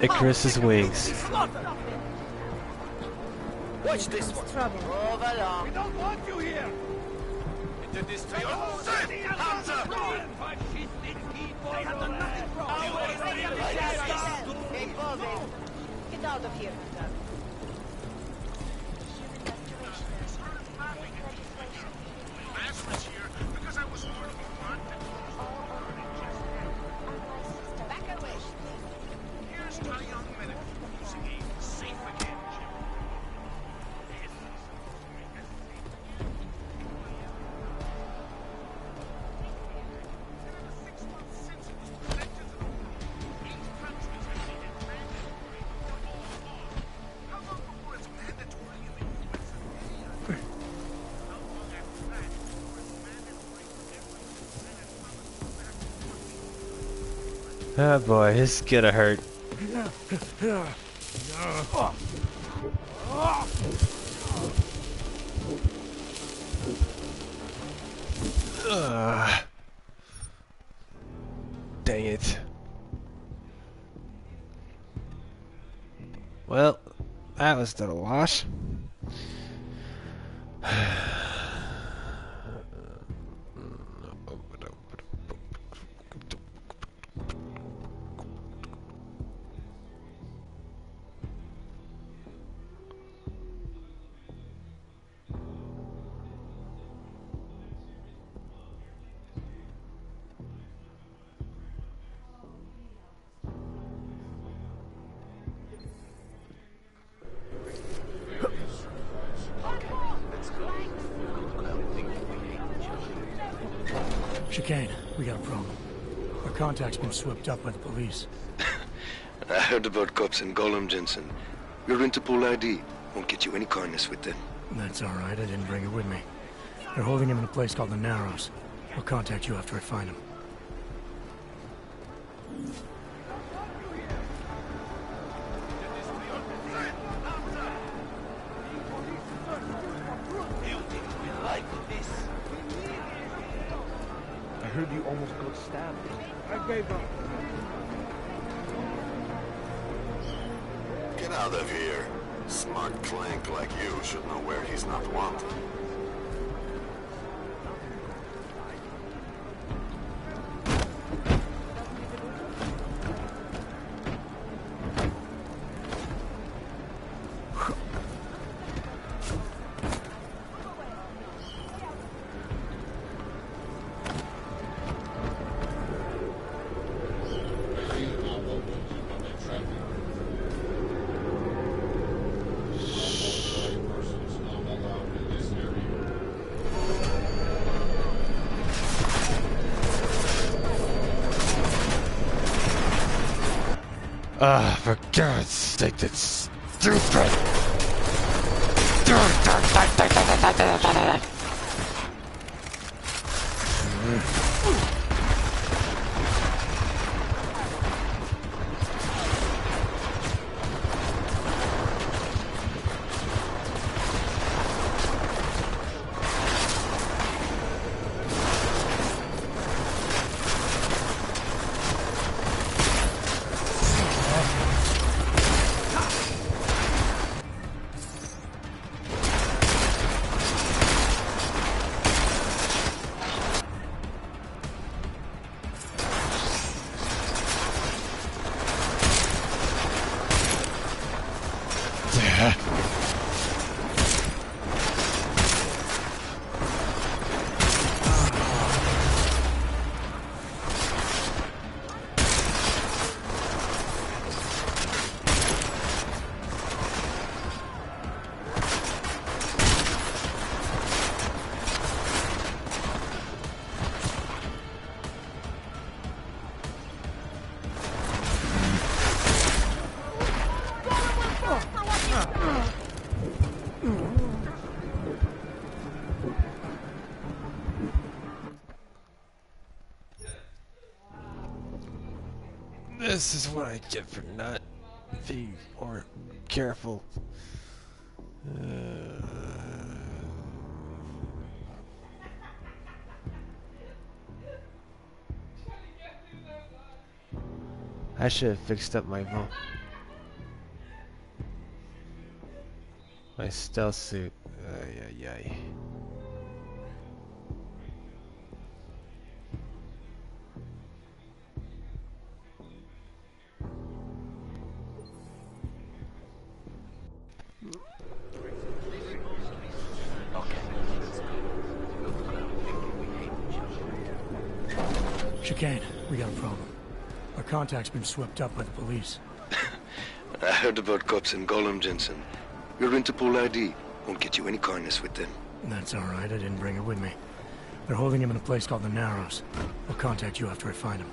Icarus's wings. Watch this one. Trouble. Move along. We don't want you here. Into this tree. Oh, they have done nothing wrong. Get out of here. Oh boy, this is gonna hurt. Dang it. Well, that was still a loss. Chicane, we got a problem. Our contact's been swept up by the police. I heard about cops in Gollum, Jensen. Your Interpol ID won't get you any kindness with them. That's all right. I didn't bring it with me. They're holding him in a place called the Narrows. I'll contact you after I find him. I heard you almost got stabbed. I gave up. Get out of here. Smart clank like you should know where he's not wanted. For God's sake, that's stupid! This is what I get for not being more careful. I should have fixed up my stealth suit. Ay, ay, ay. Chicane, we got a problem. Our contact's been swept up by the police. I heard about cops in Gollum, Jensen. Your Interpol ID won't get you any kindness with them. That's all right. I didn't bring it with me. They're holding him in a place called the Narrows. I'll contact you after I find him.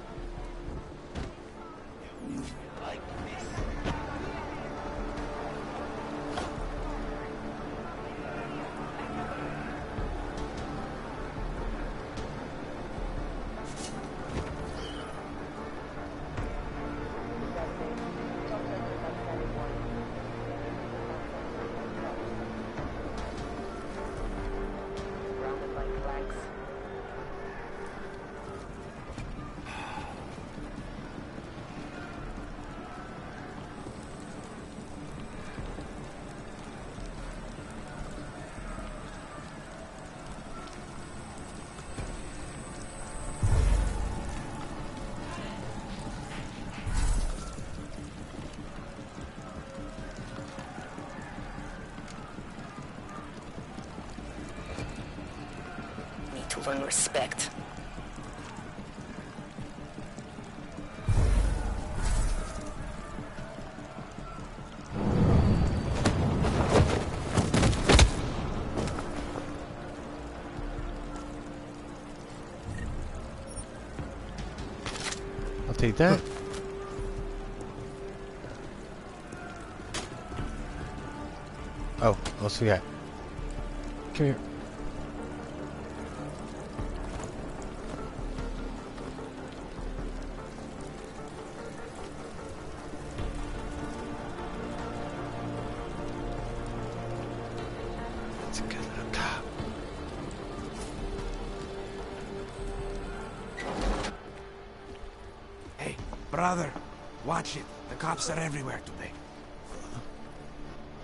To learn respect. I'll take that. Oh, what's we got? Come here. Brother, watch it. The cops are everywhere today.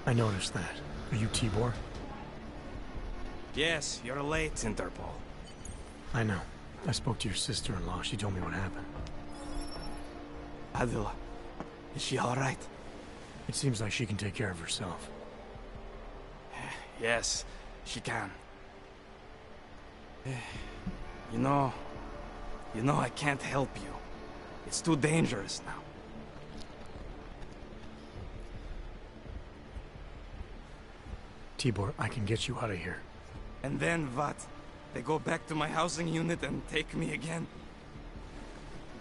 I noticed that. Are you Tibor? Yes, you're late, Interpol. I know. I spoke to your sister-in-law. She told me what happened. Adela, is she all right? It seems like she can take care of herself. Yes, she can. You know, I can't help you. It's too dangerous now. Tibor, I can get you out of here. And then what? They go back to my housing unit and take me again?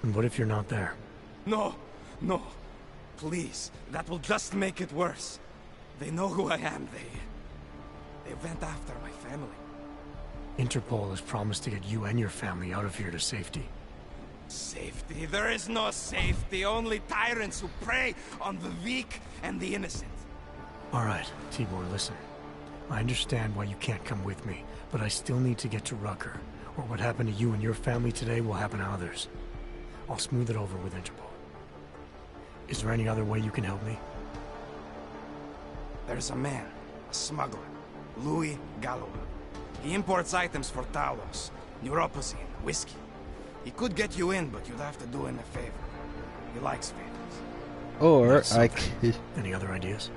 And what if you're not there? No, no. Please, that will just make it worse. They know who I am. They went after my family. Interpol has promised to get you and your family out of here to safety. Safety? There is no safety. Only tyrants who prey on the weak and the innocent. All right, Tibor, listen. I understand why you can't come with me, but I still need to get to Rucker, or what happened to you and your family today will happen to others. I'll smooth it over with Interpol. Is there any other way you can help me? There's a man, a smuggler, Louis Galloway. He imports items for Talos, neuropozyne, whiskey. He could get you in, but you'd have to do him a favor. He likes favors. Or I could... Any other ideas?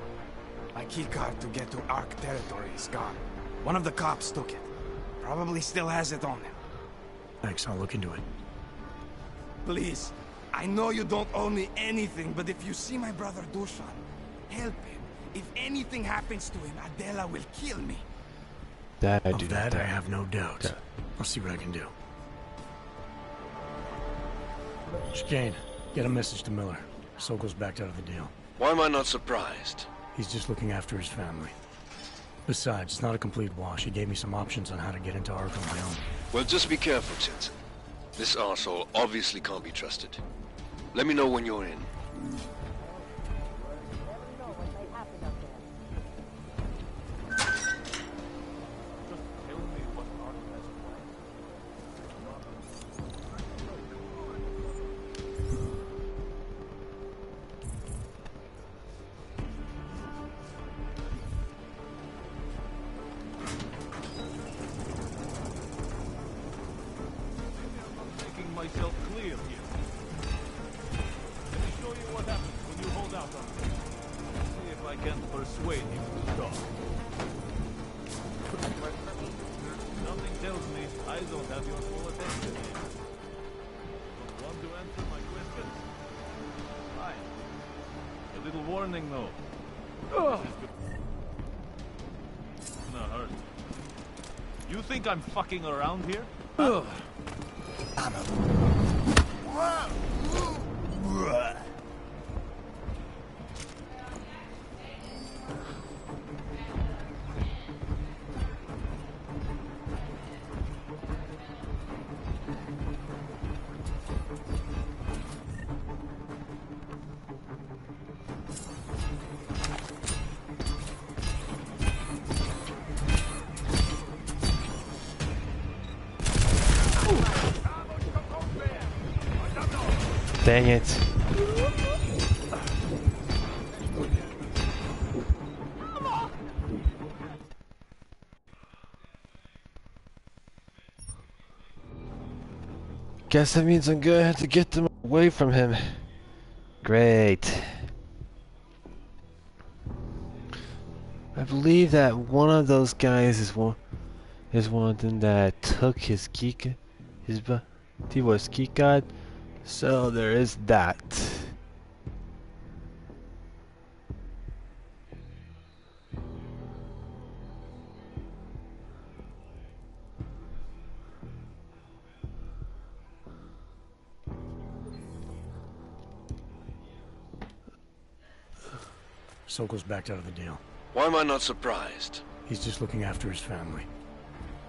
My keycard to get to Ark territory is gone. One of the cops took it. Probably still has it on him. Thanks, I'll look into it. Please, I know you don't owe me anything, but if you see my brother Dushan, help him. If anything happens to him, Adela will kill me. That I do. Of that, I have no doubt. Okay. I'll see what I can do. Chicane, get a message to Miller. Sokol's backed out of the deal. Why am I not surprised? He's just looking after his family. Besides, it's not a complete wash. He gave me some options on how to get into Ark on my own. Well, just be careful, Jensen. This arsehole obviously can't be trusted. Let me know when you're in. Myself clear here. Let me show you what happens when you hold out on me. See if I can persuade him to stop. Nothing tells me I don't have your full attention here. Don't want to answer my questions? Fine. A little warning though. No hurt. You think I'm fucking around here? Dang it. Guess that means I'm gonna have to get them away from him. Great. I believe that one of those guys is one that took his key, he was key card. So there is that. Sokol's backed out of the deal. Why am I not surprised? He's just looking after his family.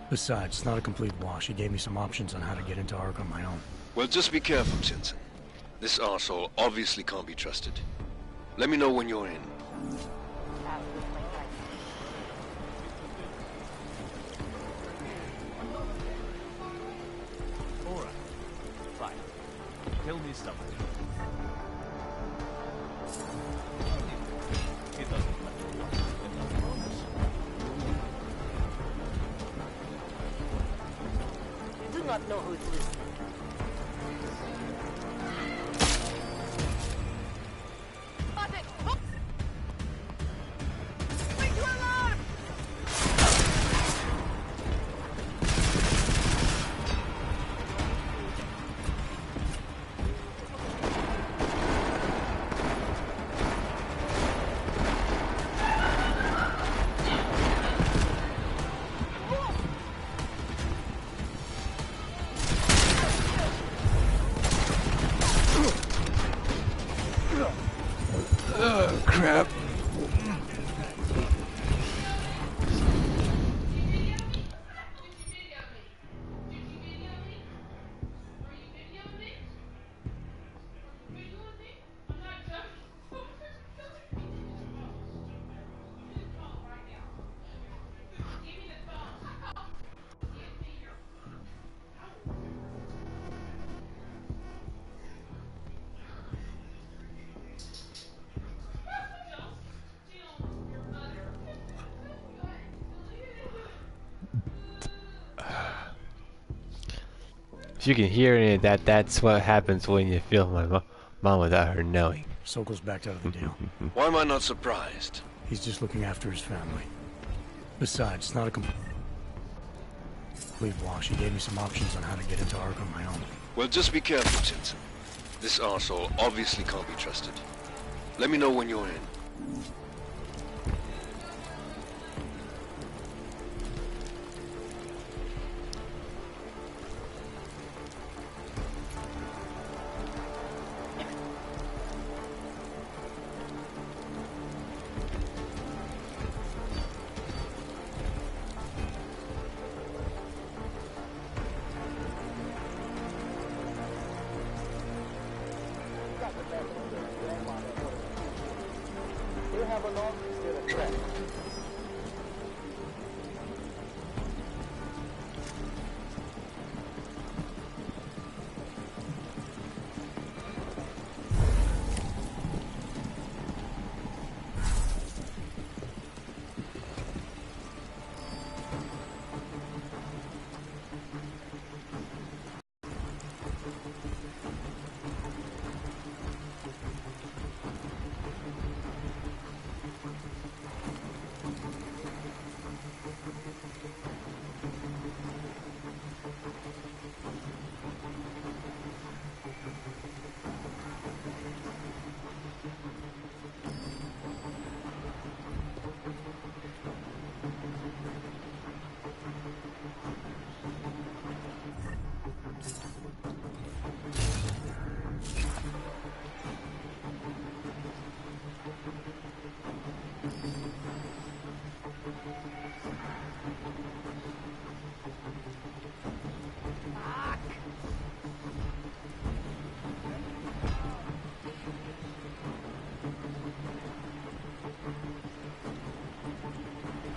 Besides, it's not a complete wash. He gave me some options on how to get into Ark on my own. Well, just be careful, Jensen. This arsehole obviously can't be trusted. Let me know when you're in. Alright. Fine. Tell me something. It doesn't matter. I promise. You do not know who is listening. Crap. If you can hear any of that, that's what happens when you feel my mom without her knowing. Sokol's backed out of the deal. Why am I not surprised? He's just looking after his family. Besides, it's not a complete wash. He gave me some options on how to get into Ark on my own. Well, just be careful, Jensen. This arsehole obviously can't be trusted. Let me know when you're in. Avalon still a threat?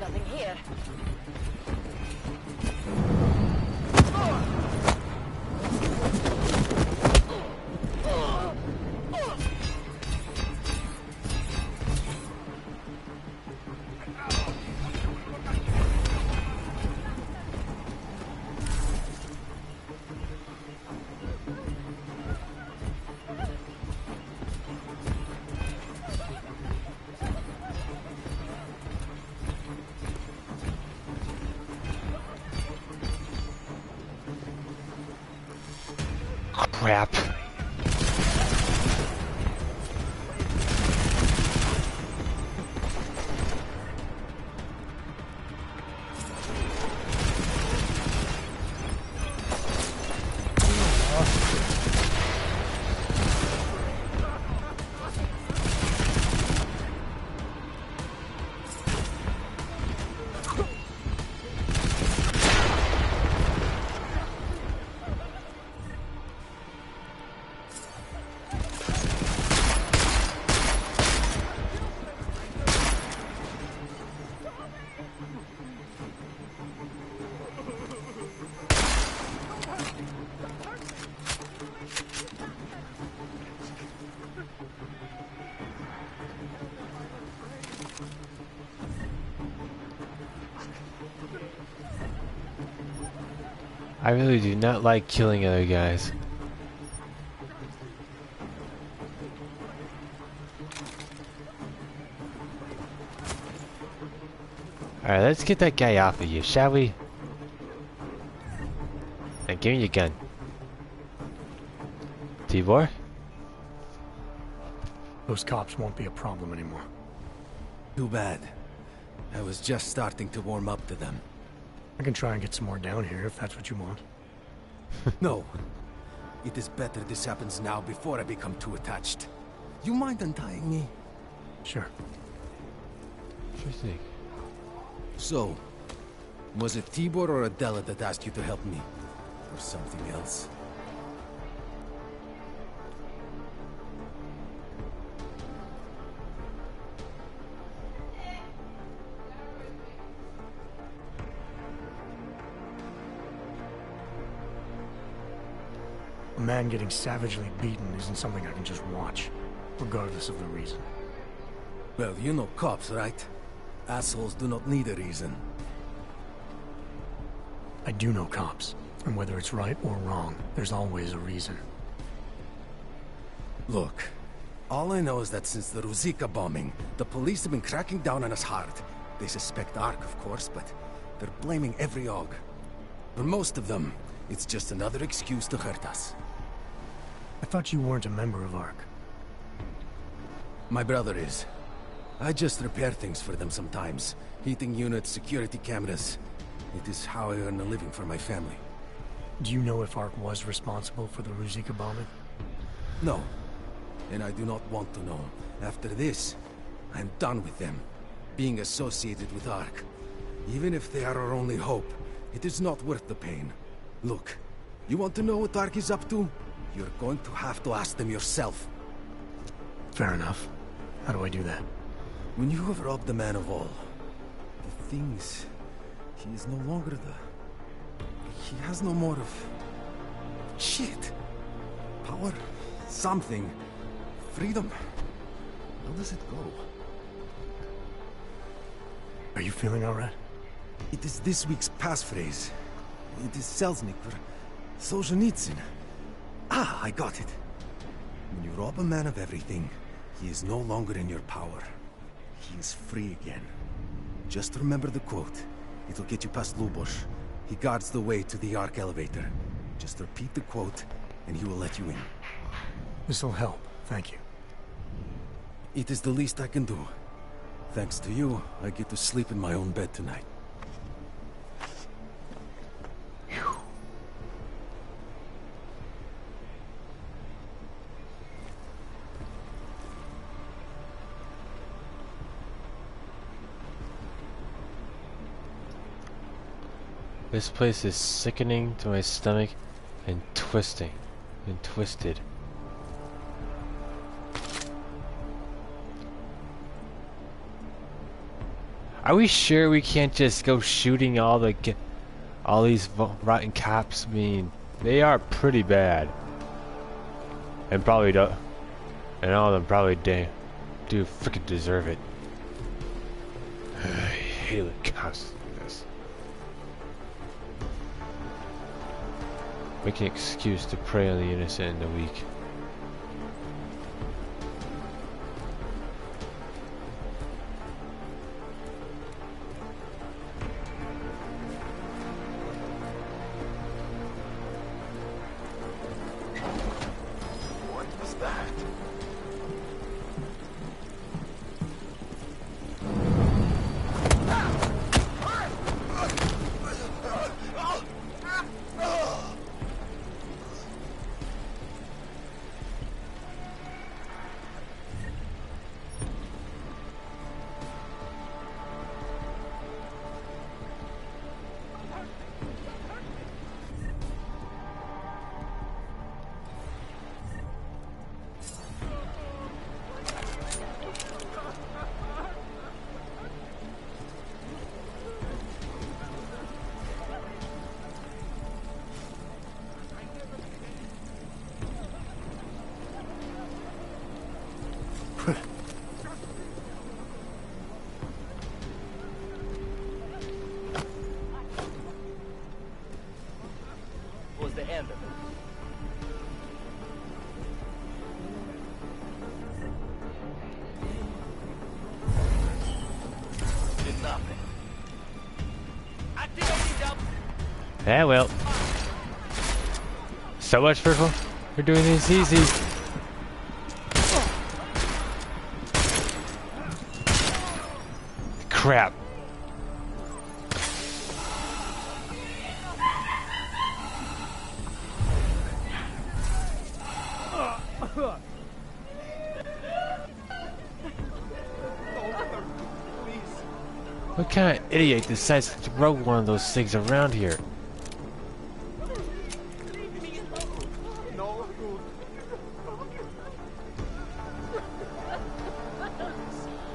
Nothing here. Crap. I really do not like killing other guys. Alright, let's get that guy off of you, shall we? And give me your gun. Tibor? Those cops won't be a problem anymore. Too bad. I was just starting to warm up to them. I can try and get some more down here if that's what you want. No. It is better this happens now before I become too attached. You mind untying me? Sure. Sure thing. So, was it Tibor or Adela that asked you to help me? Or something else? A man getting savagely beaten isn't something I can just watch, regardless of the reason. Well, you know cops, right? Assholes do not need a reason. I do know cops, and whether it's right or wrong, there's always a reason. Look, all I know is that since the Ruzicka bombing, the police have been cracking down on us hard. They suspect Ark, of course, but they're blaming every AUG. For most of them, it's just another excuse to hurt us. I thought you weren't a member of ARC. My brother is. I just repair things for them sometimes. Heating units, security cameras. It is how I earn a living for my family. Do you know if ARC was responsible for the Ruzicka bombing? No. And I do not want to know. After this, I'm done with them. Being associated with ARC. Even if they are our only hope, it is not worth the pain. Look, you want to know what ARC is up to? You're going to have to ask them yourself. Fair enough. How do I do that? When you have robbed the man of all, the things, he is no longer he has no more of... shit. Power, something, freedom. How does it go? Are you feeling all right? It is this week's passphrase. It is Selznick for Solzhenitsyn. Ah, I got it. When you rob a man of everything, he is no longer in your power. He is free again. Just remember the quote. It'll get you past Lubosh. He guards the way to the Ark elevator. Just repeat the quote, and he will let you in. This'll help, thank you. It is the least I can do. Thanks to you, I get to sleep in my own bed tonight. This place is sickening to my stomach and twisted. Are we sure we can't just go shooting all these rotten cops? I mean, they are pretty bad, and probably do, and all of them probably do freaking deserve it. I hate the cops like this. Making an excuse to prey on the innocent and the weak. Was the end of it. Did nothing. Activating jump. Yeah, well. So much for doing this easy. Crap. What kind of idiot decides to throw one of those things around here?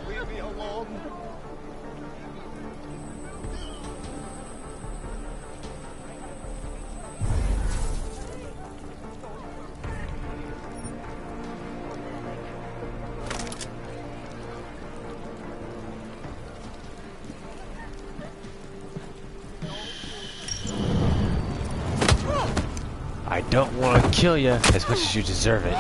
Leave me alone. I don't want to kill you as much as you deserve it.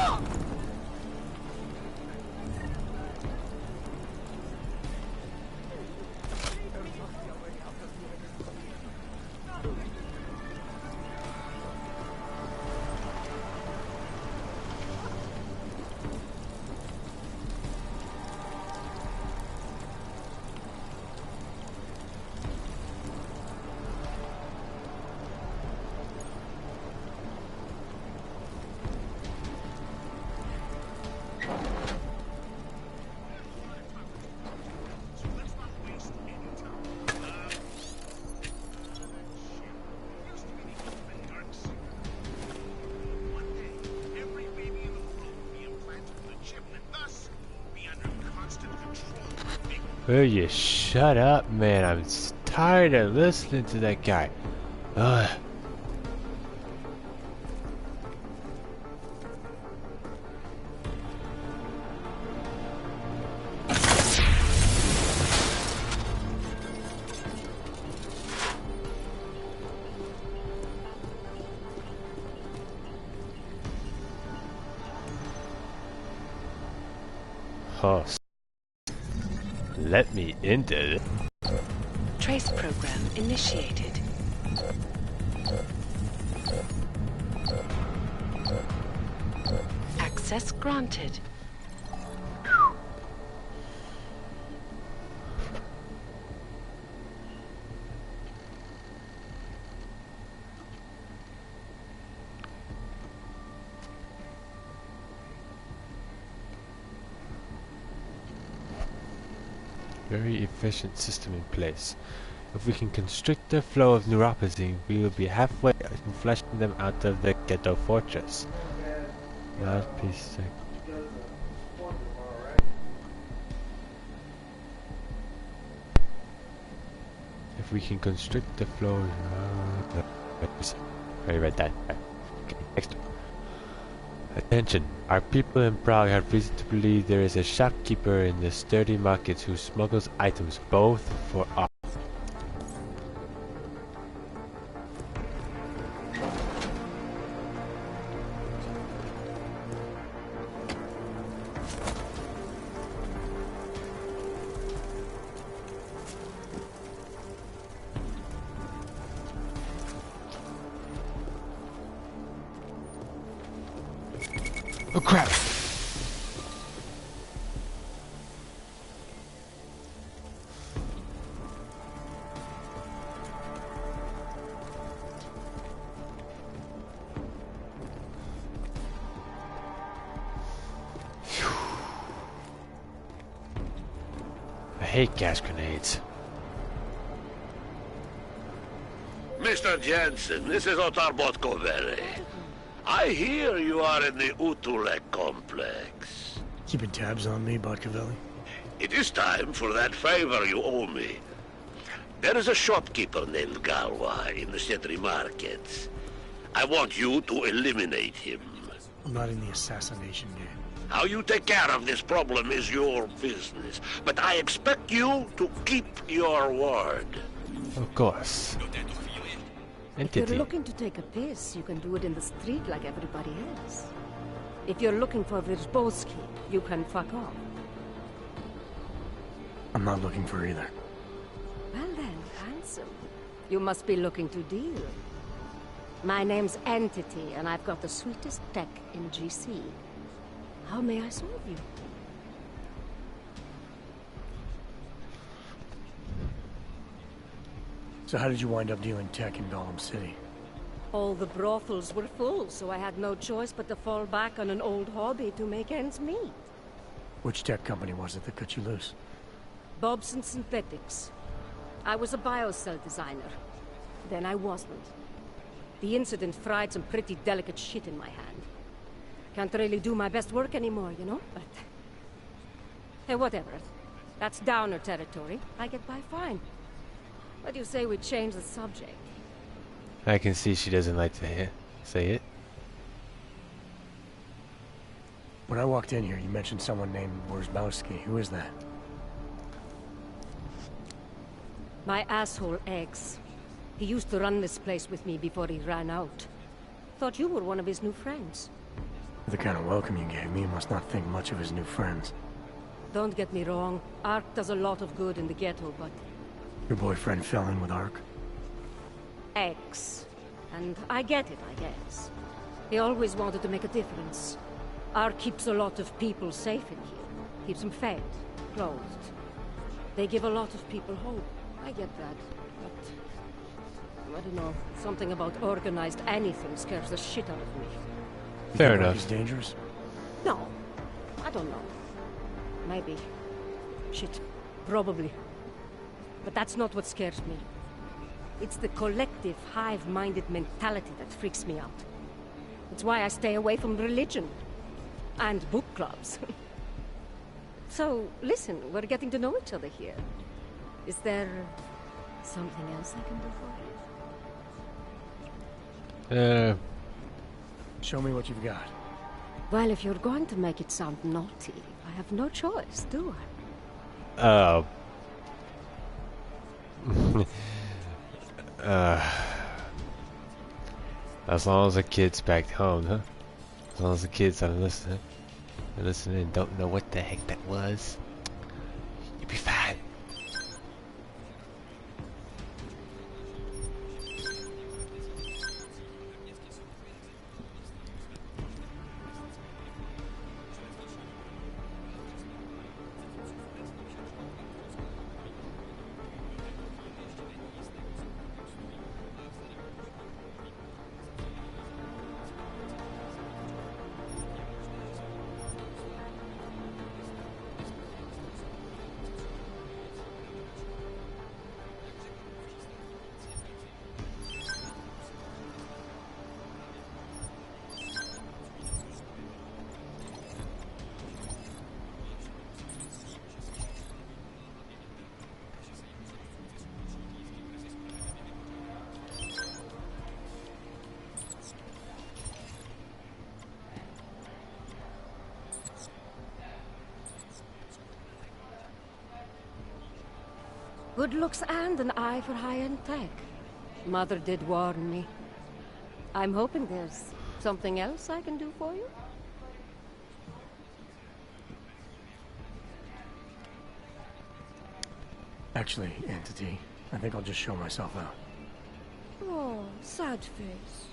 Will you shut up, man? I'm tired of listening to that guy. Ugh. Oh, let me into it. Trace program initiated. Access granted. Very efficient system in place. If we can constrict the flow of neuropathy, we will be halfway in flushing them out of the ghetto fortress. Last piece. If we can constrict the flow. I read that. Okay, next. Attention! Our people in Prague have reason to believe there is a shopkeeper in the sturdy markets who smuggles items both for art. Oh crap! I hate gas grenades. Mr. Jensen, this is Otar Botkovere. I hear you are in the Utulek complex. Keeping tabs on me, Botkovelli? It is time for that favor you owe me. There is a shopkeeper named Galwa in the Cetri markets. I want you to eliminate him. I'm not in the assassination game. How you take care of this problem is your business, but I expect you to keep your word. Of course. If you're looking to take a piss, you can do it in the street like everybody else. If you're looking for Virzbowski, you can fuck off. I'm not looking for either. Well then, handsome. You must be looking to deal. My name's Entity, and I've got the sweetest tech in GC. How may I serve you? So how did you wind up dealing tech in Gollum City? All the brothels were full, so I had no choice but to fall back on an old hobby to make ends meet. Which tech company was it that cut you loose? Bobson Synthetics. I was a biocell designer. Then I wasn't. The incident fried some pretty delicate shit in my hand. Can't really do my best work anymore, you know? But... hey, whatever. That's downer territory. I get by fine. What do you say we change the subject? I can see she doesn't like to say it. When I walked in here, you mentioned someone named Wierzbowski. Who is that? My asshole ex. He used to run this place with me before he ran out. Thought you were one of his new friends. The kind of welcome you gave me, you must not think much of his new friends. Don't get me wrong. Ark does a lot of good in the ghetto, but... Your boyfriend fell in with Ark? Ex. And I get it, I guess. He always wanted to make a difference. Ark keeps a lot of people safe in here. Keeps them fed, clothed. They give a lot of people hope. I get that, but... I don't know. Something about organized anything scares the shit out of me. Fair enough. He's dangerous? No. I don't know. Maybe. Shit. Probably. But that's not what scares me. It's the collective, hive-minded mentality that freaks me out. It's why I stay away from religion. And book clubs. So, listen, we're getting to know each other here. Is there something else I can do for you? Show me what you've got. Well, if you're going to make it sound naughty, I have no choice, do I? As long as the kids back home, huh? As long as the kids are listening and don't know what the heck that was, you'll be fine. Good looks and an eye for high-end tech. Mother did warn me. I'm hoping there's something else I can do for you. Actually, Entity, I think I'll just show myself out. Oh, sad face.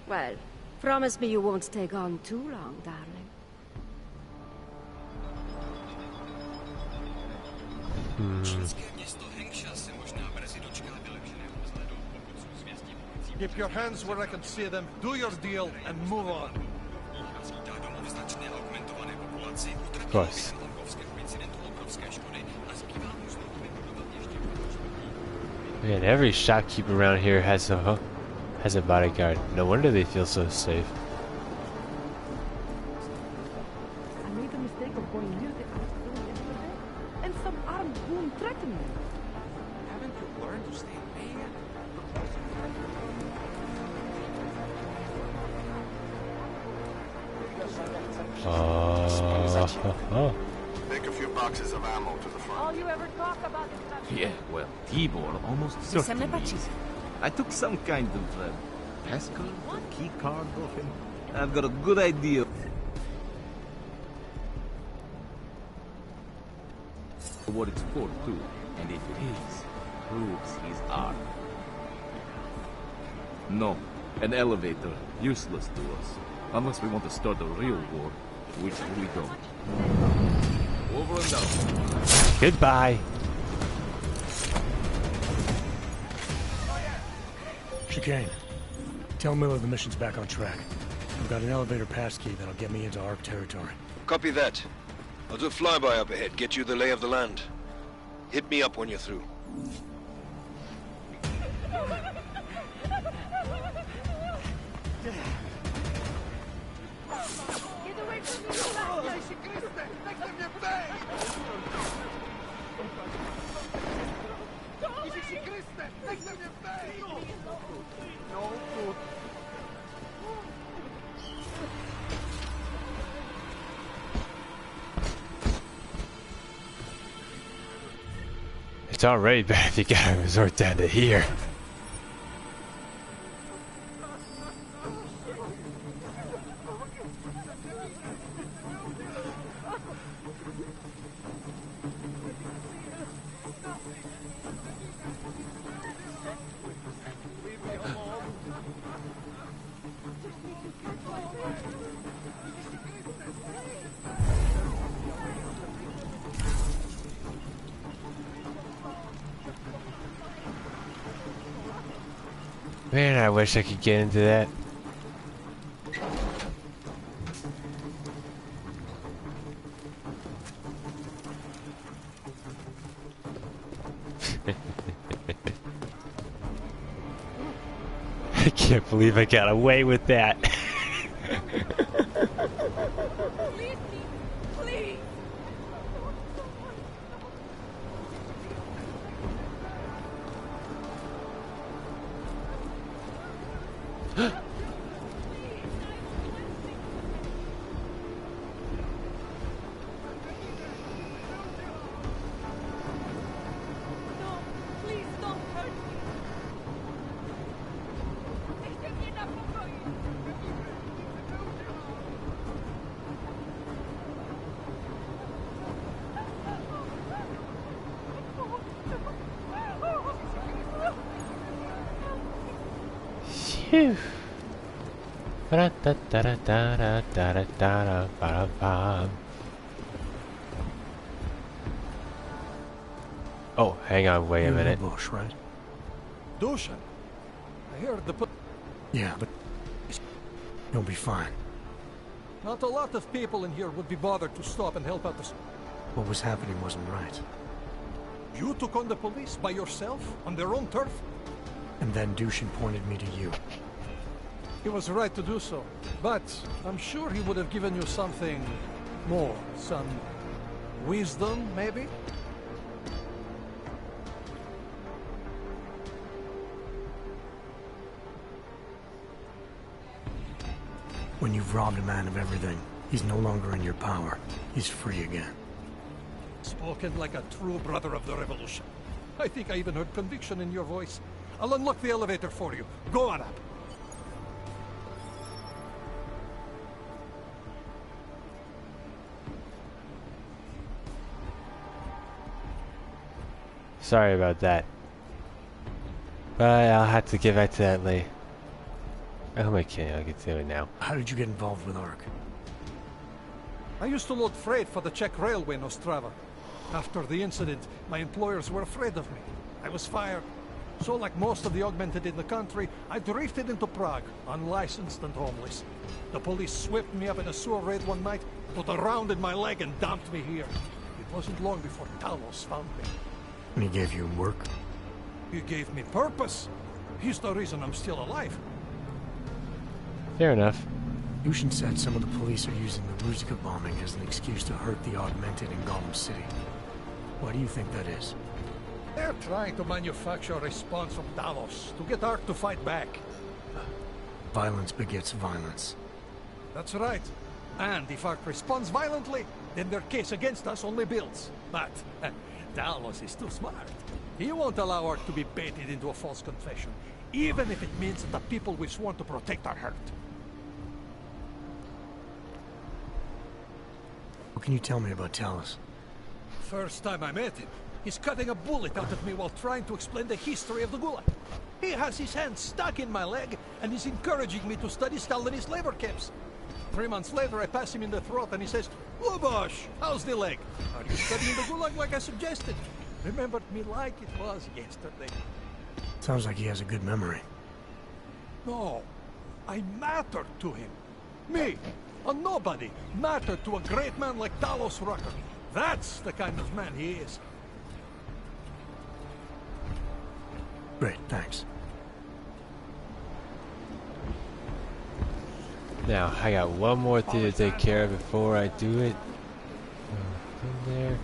Well, promise me you won't stay gone too long, darling. Keep your hands where I can see them, do your deal, and move on. Of course. Man, every shopkeeper around here has a bodyguard. No wonder they feel so safe. I made the mistake of going near the hospital yesterday, and some armed goon threatened me. Haven't you learned to stay man? Take a few boxes of ammo to the front. All you ever talk about is that. Yeah, well, Tibor almost certainly. I took some kind of passcode or key card off him. I've got a good idea what it's for, too. And if it is, proves he's armed. No, an elevator, useless to us. Unless we want to start a real war, which we don't. Over and down. Goodbye. Chicane, tell Miller the mission's back on track. I've got an elevator passkey that'll get me into ARC territory. Copy that. I'll do a flyby up ahead, get you the lay of the land. Hit me up when you're through. Get away from me, It's already bad if you gotta resort down to here. Man, I wish I could get into that. I can't believe I got away with that. Please. Phew. Ba-da-da-da-da-da-da-da-da-da-ba-da-ba. Oh, hang on, wait a minute. Bush, right? Dushan. I heard the... Yeah, but you'll be fine. Not a lot of people in here would be bothered to stop and help out the... What was happening wasn't right. You took on the police by yourself, on their own turf? And then Dushan pointed me to you. He was right to do so, but I'm sure he would have given you something more. Some wisdom, maybe? When you've robbed a man of everything, he's no longer in your power. He's free again. Spoken like a true brother of the revolution. I think I even heard conviction in your voice. I'll unlock the elevator for you. Go on up. Sorry about that. But I'll have to get back to that later. Oh, am I kidding? I'll get to it now. How did you get involved with ARC? I used to load freight for the Czech railway in Ostrava. After the incident, my employers were afraid of me. I was fired. So like most of the augmented in the country, I drifted into Prague, unlicensed and homeless. The police swept me up in a sewer raid one night, put a round in my leg and dumped me here. It wasn't long before Talos found me. And he gave you work? He gave me purpose. He's the reason I'm still alive. Fair enough. Dushan said some of the police are using the Ruzika bombing as an excuse to hurt the augmented in Gotham City. Why do you think that is? They're trying to manufacture a response from Talos to get ARC to fight back. Violence begets violence. That's right. And if ARC responds violently, then their case against us only builds. But Talos is too smart. He won't allow ARC to be baited into a false confession, even if it means that the people we've sworn to protect are hurt. What can you tell me about Talos? First time I met him, he's cutting a bullet out of me while trying to explain the history of the Gulag. He has his hand stuck in my leg, and he's encouraging me to study Stalinist labor camps. 3 months later, I pass him in the throat, and he says, "Lubosh, how's the leg? Are you studying the Gulag like I suggested?" Remembered me like it was yesterday. Sounds like he has a good memory. No, I mattered to him. Me, a nobody, mattered to a great man like Talos Rucker. That's the kind of man he is. Great, thanks. Now, I got one more thing to take care of before I do it. In there.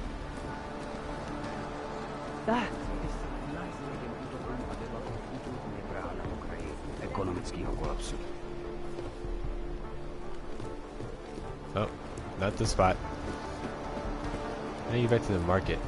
That is následně útoků a debatu kulturní práva na okraji ekonomického kolapsu. Oh, not the spot. I need to get back to the market.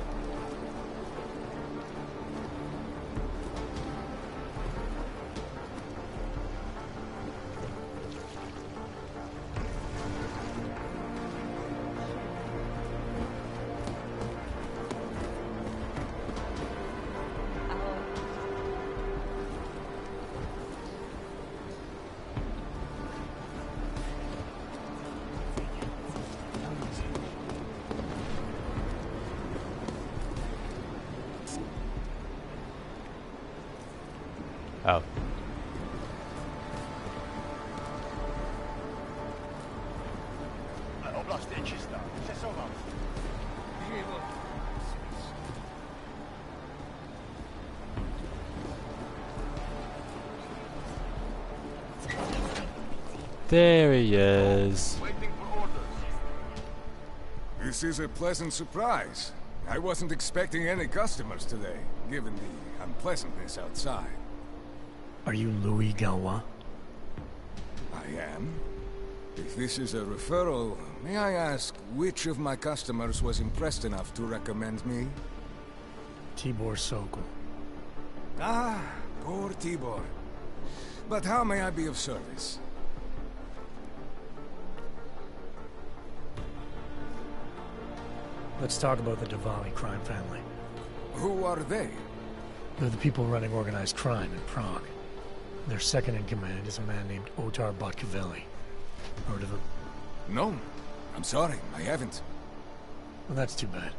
Oh. Oblast je čistá. Přesouvám. There he is. This is a pleasant surprise. I wasn't expecting any customers today, given the unpleasantness outside. Are you Louis Galois? I am. If this is a referral, may I ask which of my customers was impressed enough to recommend me? Tibor Sokol. Ah, poor Tibor. But how may I be of service? Let's talk about the Diwali crime family. Who are they? They're the people running organized crime in Prague. Their second in command is a man named Otar Botkavelli. Heard of him? No, I'm sorry, I haven't. Well, that's too bad.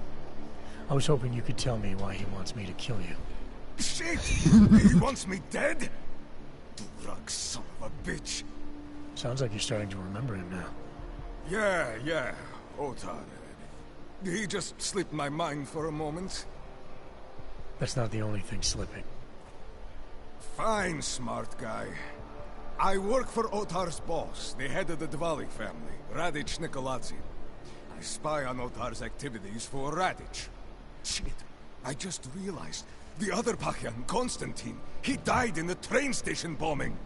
I was hoping you could tell me why he wants me to kill you. Shit! He wants me dead? Drug son of a bitch. Sounds like you're starting to remember him now. Yeah, Otar. He just slipped my mind for a moment. That's not the only thing slipping. Fine, smart guy. I work for Otar's boss, the head of the Dvali family, Radic Nikoladze. I spy on Otar's activities for Radic. Shit, I just realized. The other Pachyan, Konstantin, he died in the train station bombing.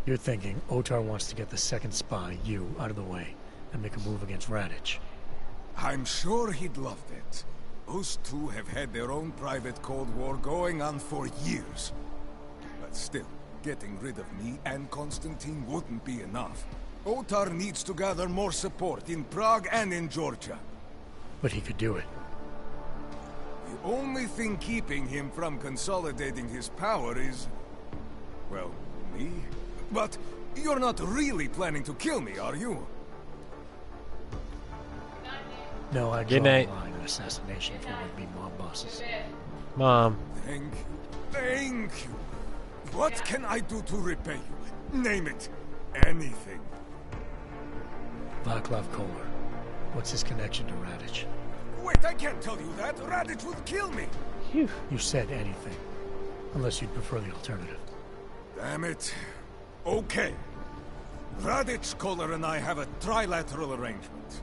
You're thinking Otar wants to get the second spy, you, out of the way, and make a move against Radic. I'm sure he'd love it. Those two have had their own private Cold War going on for years. But still, getting rid of me and Konstantin wouldn't be enough. Otar needs to gather more support in Prague and in Georgia. But he could do it. The only thing keeping him from consolidating his power is... well, me? But you're not really planning to kill me, are you? No, I draw the line on assassination for would-be mob bosses. Mom. Thank you. What can I do to repay you? Name it. Anything. Václav Koller. What's his connection to Radic? Wait, I can't tell you that. Radic would kill me. You said anything. Unless you'd prefer the alternative. Damn it. Okay. Radic, Koller, and I have a trilateral arrangement.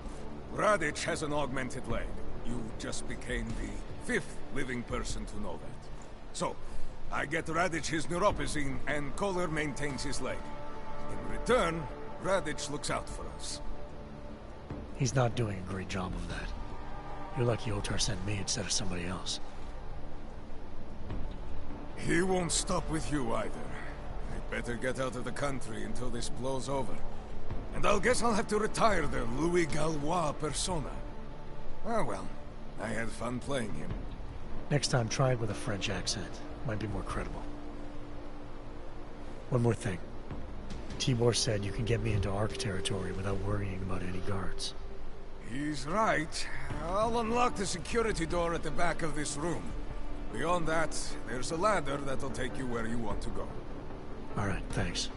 Radic has an augmented leg. You just became the 5th living person to know that. So, I get Radic his neuropathy, and Koller maintains his leg. In return, Radic looks out for us. He's not doing a great job of that. You're lucky Otar sent me instead of somebody else. He won't stop with you either. I'd better get out of the country until this blows over. And I'll guess I'll have to retire the Louis Gallois persona. Ah well, I had fun playing him. Next time, try it with a French accent. Might be more credible. One more thing. Tibor said you can get me into Ark territory without worrying about any guards. He's right. I'll unlock the security door at the back of this room. Beyond that, there's a ladder that'll take you where you want to go. Alright, thanks.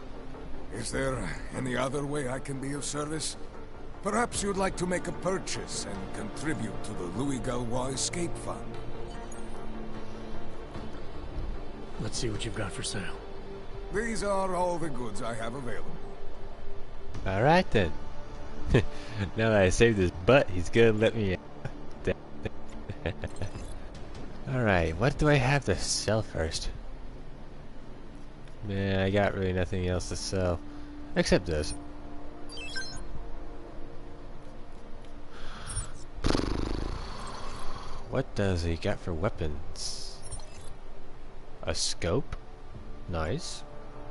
Is there any other way I can be of service? Perhaps you'd like to make a purchase and contribute to the Louis Gallois Escape Fund. Let's see what you've got for sale. These are all the goods I have available. Alright then. Now that I saved his butt, he's gonna let me Alright, what do I have to sell first? Man, I got really nothing else to sell. Except this. What does he got for weapons? A scope? Nice.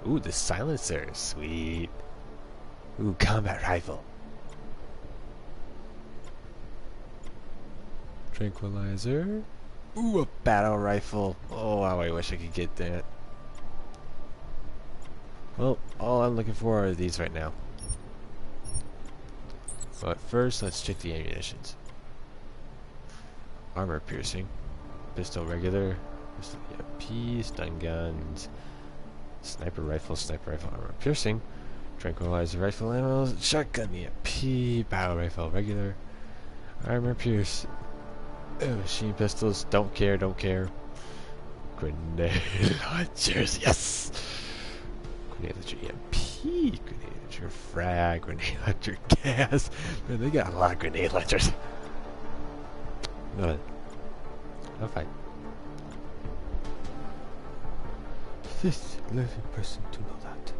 Ooh, the silencer. Sweet. Ooh, combat rifle. Tranquilizer. Ooh, a battle rifle. Oh, how I wish I could get that. Well, all I'm looking for are these right now. But first, let's check the ammunitions. Armor piercing. Pistol regular. Pistol EMP. Stun guns. Sniper rifle, armor piercing. Tranquilizer rifle ammo. Shotgun EMP. Battle rifle regular. Armor pierce. Machine pistols. Don't care. Grenade launchers. Yes! Grenade launcher EMP. Grenade launcher frag. Grenade launcher gas. Man, they got a lot of grenade launchers. Good. I'm fine. 5th living person to know that.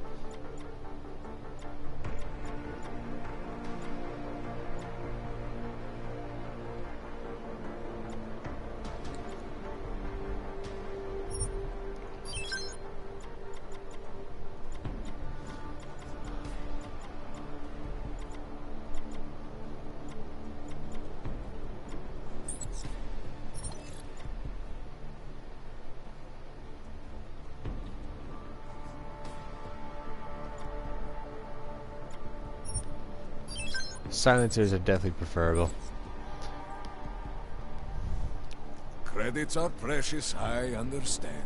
Silencers are definitely preferable. Credits are precious, I understand.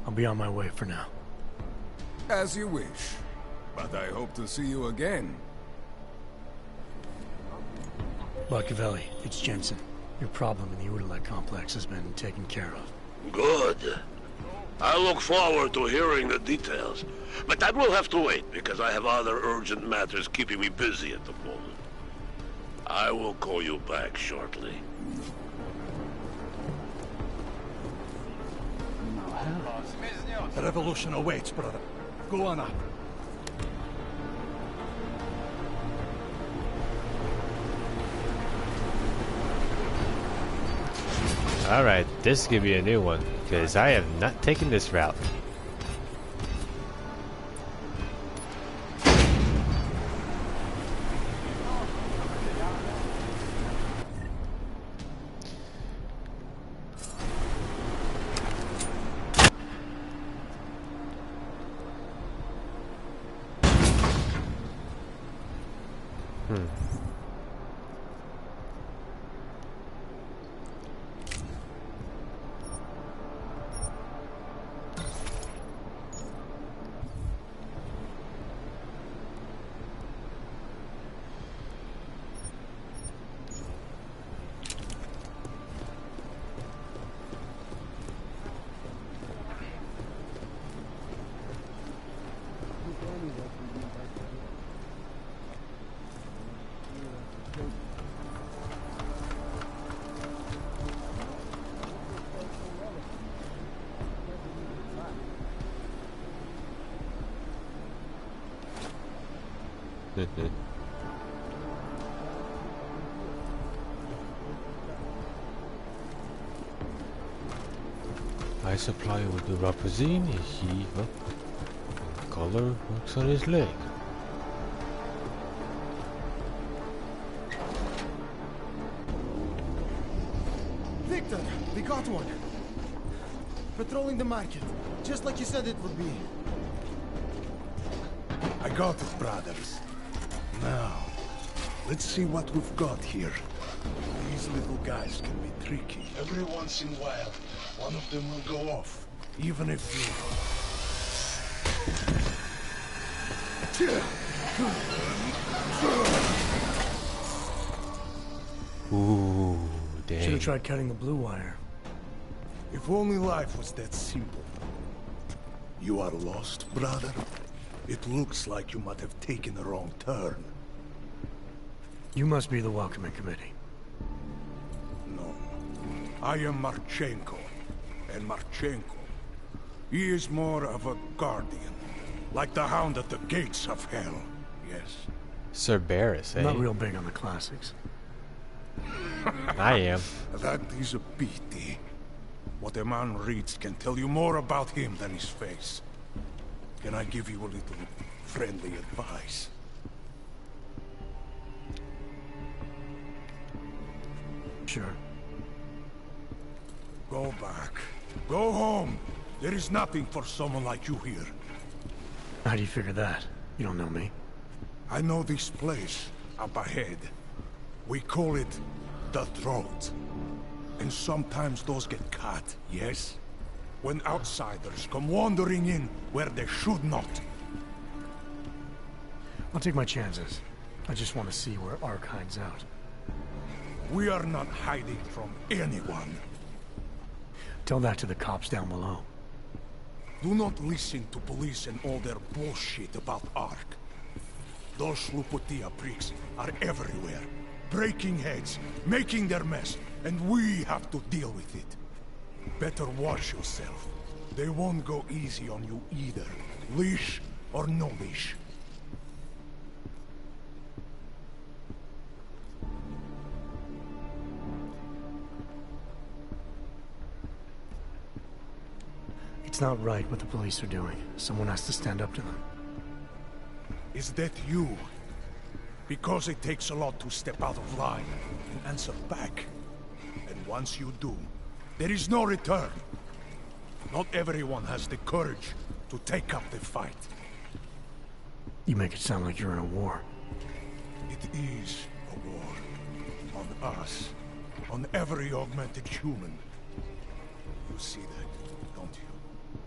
I'll be on my way for now. As you wish. But I hope to see you again. Machiavelli, it's Jensen. Your problem in the Uralite complex has been taken care of. Good. I look forward to hearing the details. But that will have to wait, because I have other urgent matters keeping me busy at the moment. I will call you back shortly. The revolution awaits, brother. Go on up. Alright, this is gonna be a new one, because I have not taken this route. I supply you with the rapazine. He color works on his leg. Victor, we got one. Patrolling the market, just like you said it would be. I got it, brothers. Now, let's see what we've got here. These little guys can be tricky. Every once in a while, one of them will go off, even if you... Ooh, dang. Should have tried cutting the blue wire. If only life was that simple. You are lost, brother? It looks like you might have taken a wrong turn. You must be the welcoming committee. No. I am Marchenko. And Marchenko, he is more of a guardian. Like the hound at the gates of hell. Yes. Cerberus, eh? I'm not real big on the classics. I am. That is a pity. What a man reads can tell you more about him than his face. Can I give you a little friendly advice? Sure. Go back. Go home. There is nothing for someone like you here. How do you figure that? You don't know me. I know this place up ahead. We call it the Throat. And sometimes those get cut, yes? When outsiders come wandering in where they should not. I'll take my chances. I just want to see where Ark hides out. We are not hiding from anyone. Tell that to the cops down below. Do not listen to police and all their bullshit about Ark. Those Slupotia pricks are everywhere. Breaking heads, making their mess, and we have to deal with it. Better watch yourself. They won't go easy on you either. Leash or no leash. It's not right what the police are doing. Someone has to stand up to them. Is that you? Because it takes a lot to step out of line and answer back. And once you do, there is no return. Not everyone has the courage to take up the fight. You make it sound like you're in a war. It is a war. On us. On every augmented human. You see that, don't you?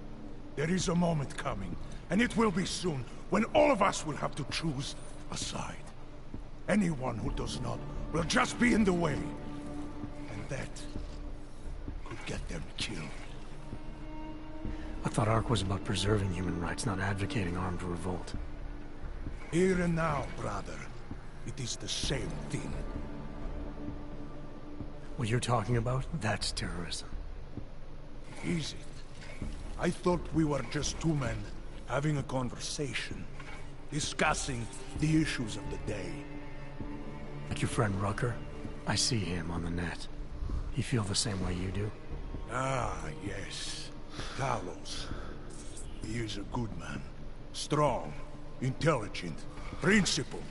There is a moment coming, and it will be soon, when all of us will have to choose a side. Anyone who does not will just be in the way. And that could get them killed. I thought ARC was about preserving human rights, not advocating armed revolt. Here and now, brother. It is the same thing. What you're talking about, that's terrorism. Is it? I thought we were just two men having a conversation, discussing the issues of the day. Like your friend Rucker? I see him on the net. He feel the same way you do? Ah, yes. Talos. He is a good man. Strong, intelligent, principled.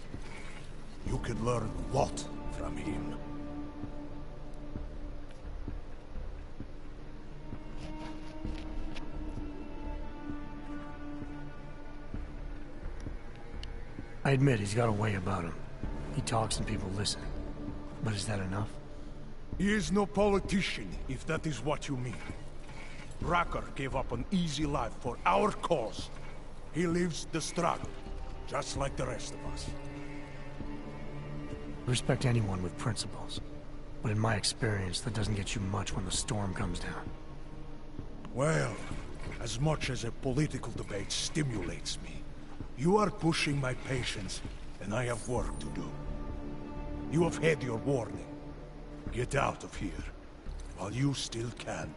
You can learn a lot from him. I admit he's got a way about him. He talks and people listen. But is that enough? He is no politician, if that is what you mean. Rucker gave up an easy life for our cause. He lives the struggle, just like the rest of us. I respect anyone with principles. But in my experience, that doesn't get you much when the storm comes down. Well, as much as a political debate stimulates me, you are pushing my patience, and I have work to do. You have had your warning. Get out of here, while you still can.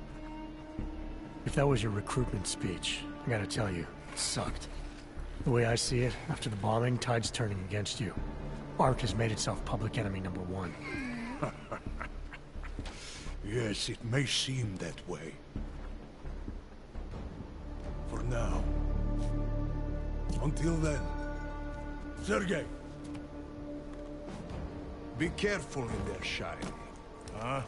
If that was your recruitment speech, I gotta tell you, it sucked. The way I see it, after the bombing, tide's turning against you. ARC has made itself public enemy #1. Yes, it may seem that way. For now. Until then. Sergei! Be careful in there, Shiny. Huh?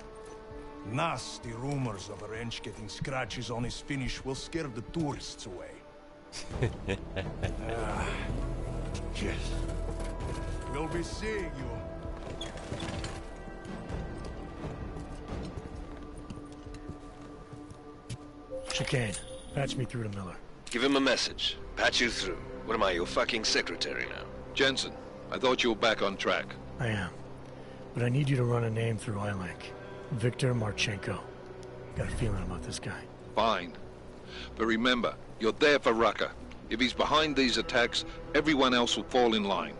Nasty rumors of a wrench getting scratches on his finish will scare the tourists away. Yes. We'll be seeing you. Chicane, patch me through to Miller. Give him a message. Patch you through. What am I, your fucking secretary now? Jensen, I thought you were back on track. I am. But I need you to run a name through iLink. Victor Marchenko. Got a feeling about this guy. Fine. But remember, you're there for Rucker. If he's behind these attacks, everyone else will fall in line.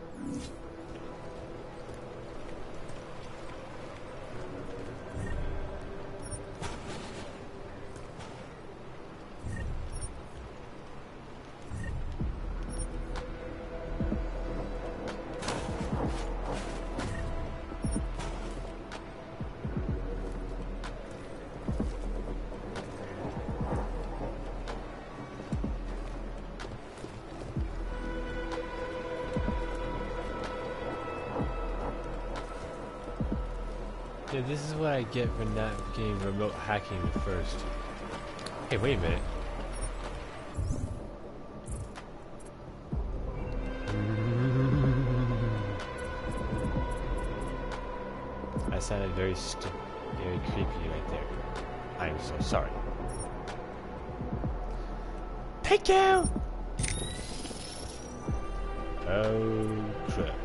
Yeah, this is what I get for not getting remote hacking at first. Hey, wait a minute. That sounded very creepy right there. I'm so sorry. Thank you! Oh, crap.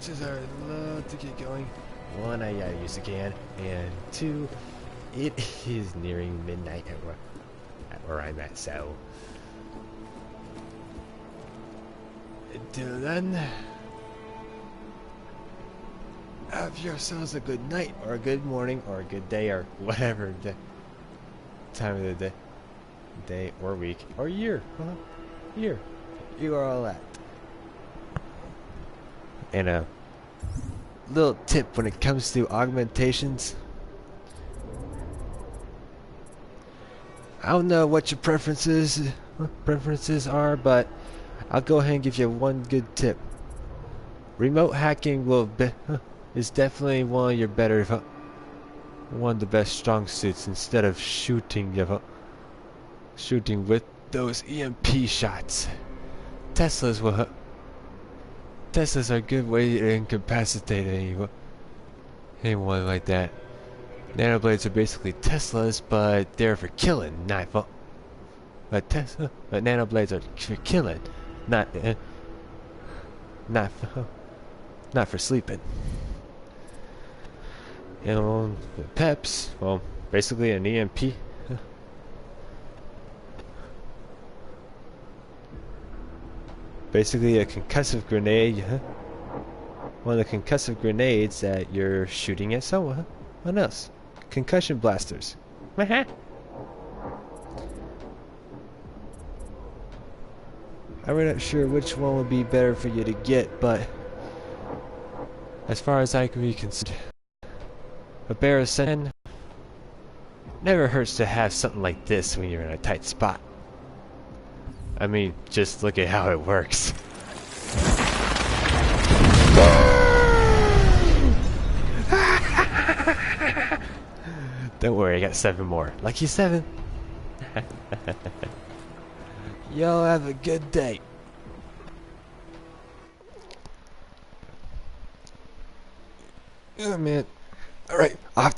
As I love to get going. One, I gotta use the can, and two, it is nearing midnight at where I'm at, so until then, have yourselves a good night, or a good morning, or a good day, or whatever time of the day or week or year, year you are all at. And a little tip when it comes to augmentations. I don't know what your preferences are, but I'll go ahead and give you one good tip. Remote hacking is definitely one of your better, one of the best strong suits, instead of shooting with those EMP shots. Teslas are a good way to incapacitate anyone like that. Nanoblades are basically Teslas, but they're for killing, not for. But nanoblades are for killing, not for sleeping. And PEPs, well, basically an EMP. Basically a concussive grenade. One of the concussive grenades that you're shooting at someone else. Concussion blasters. I'm not sure which one would be better for you to get, but as far as I can be concerned, a Barricade never hurts to have something like this when you're in a tight spot. I mean, just look at how it works. Don't worry, I got 7 more. Lucky 7. Y'all have a good day. Oh man. Alright, off.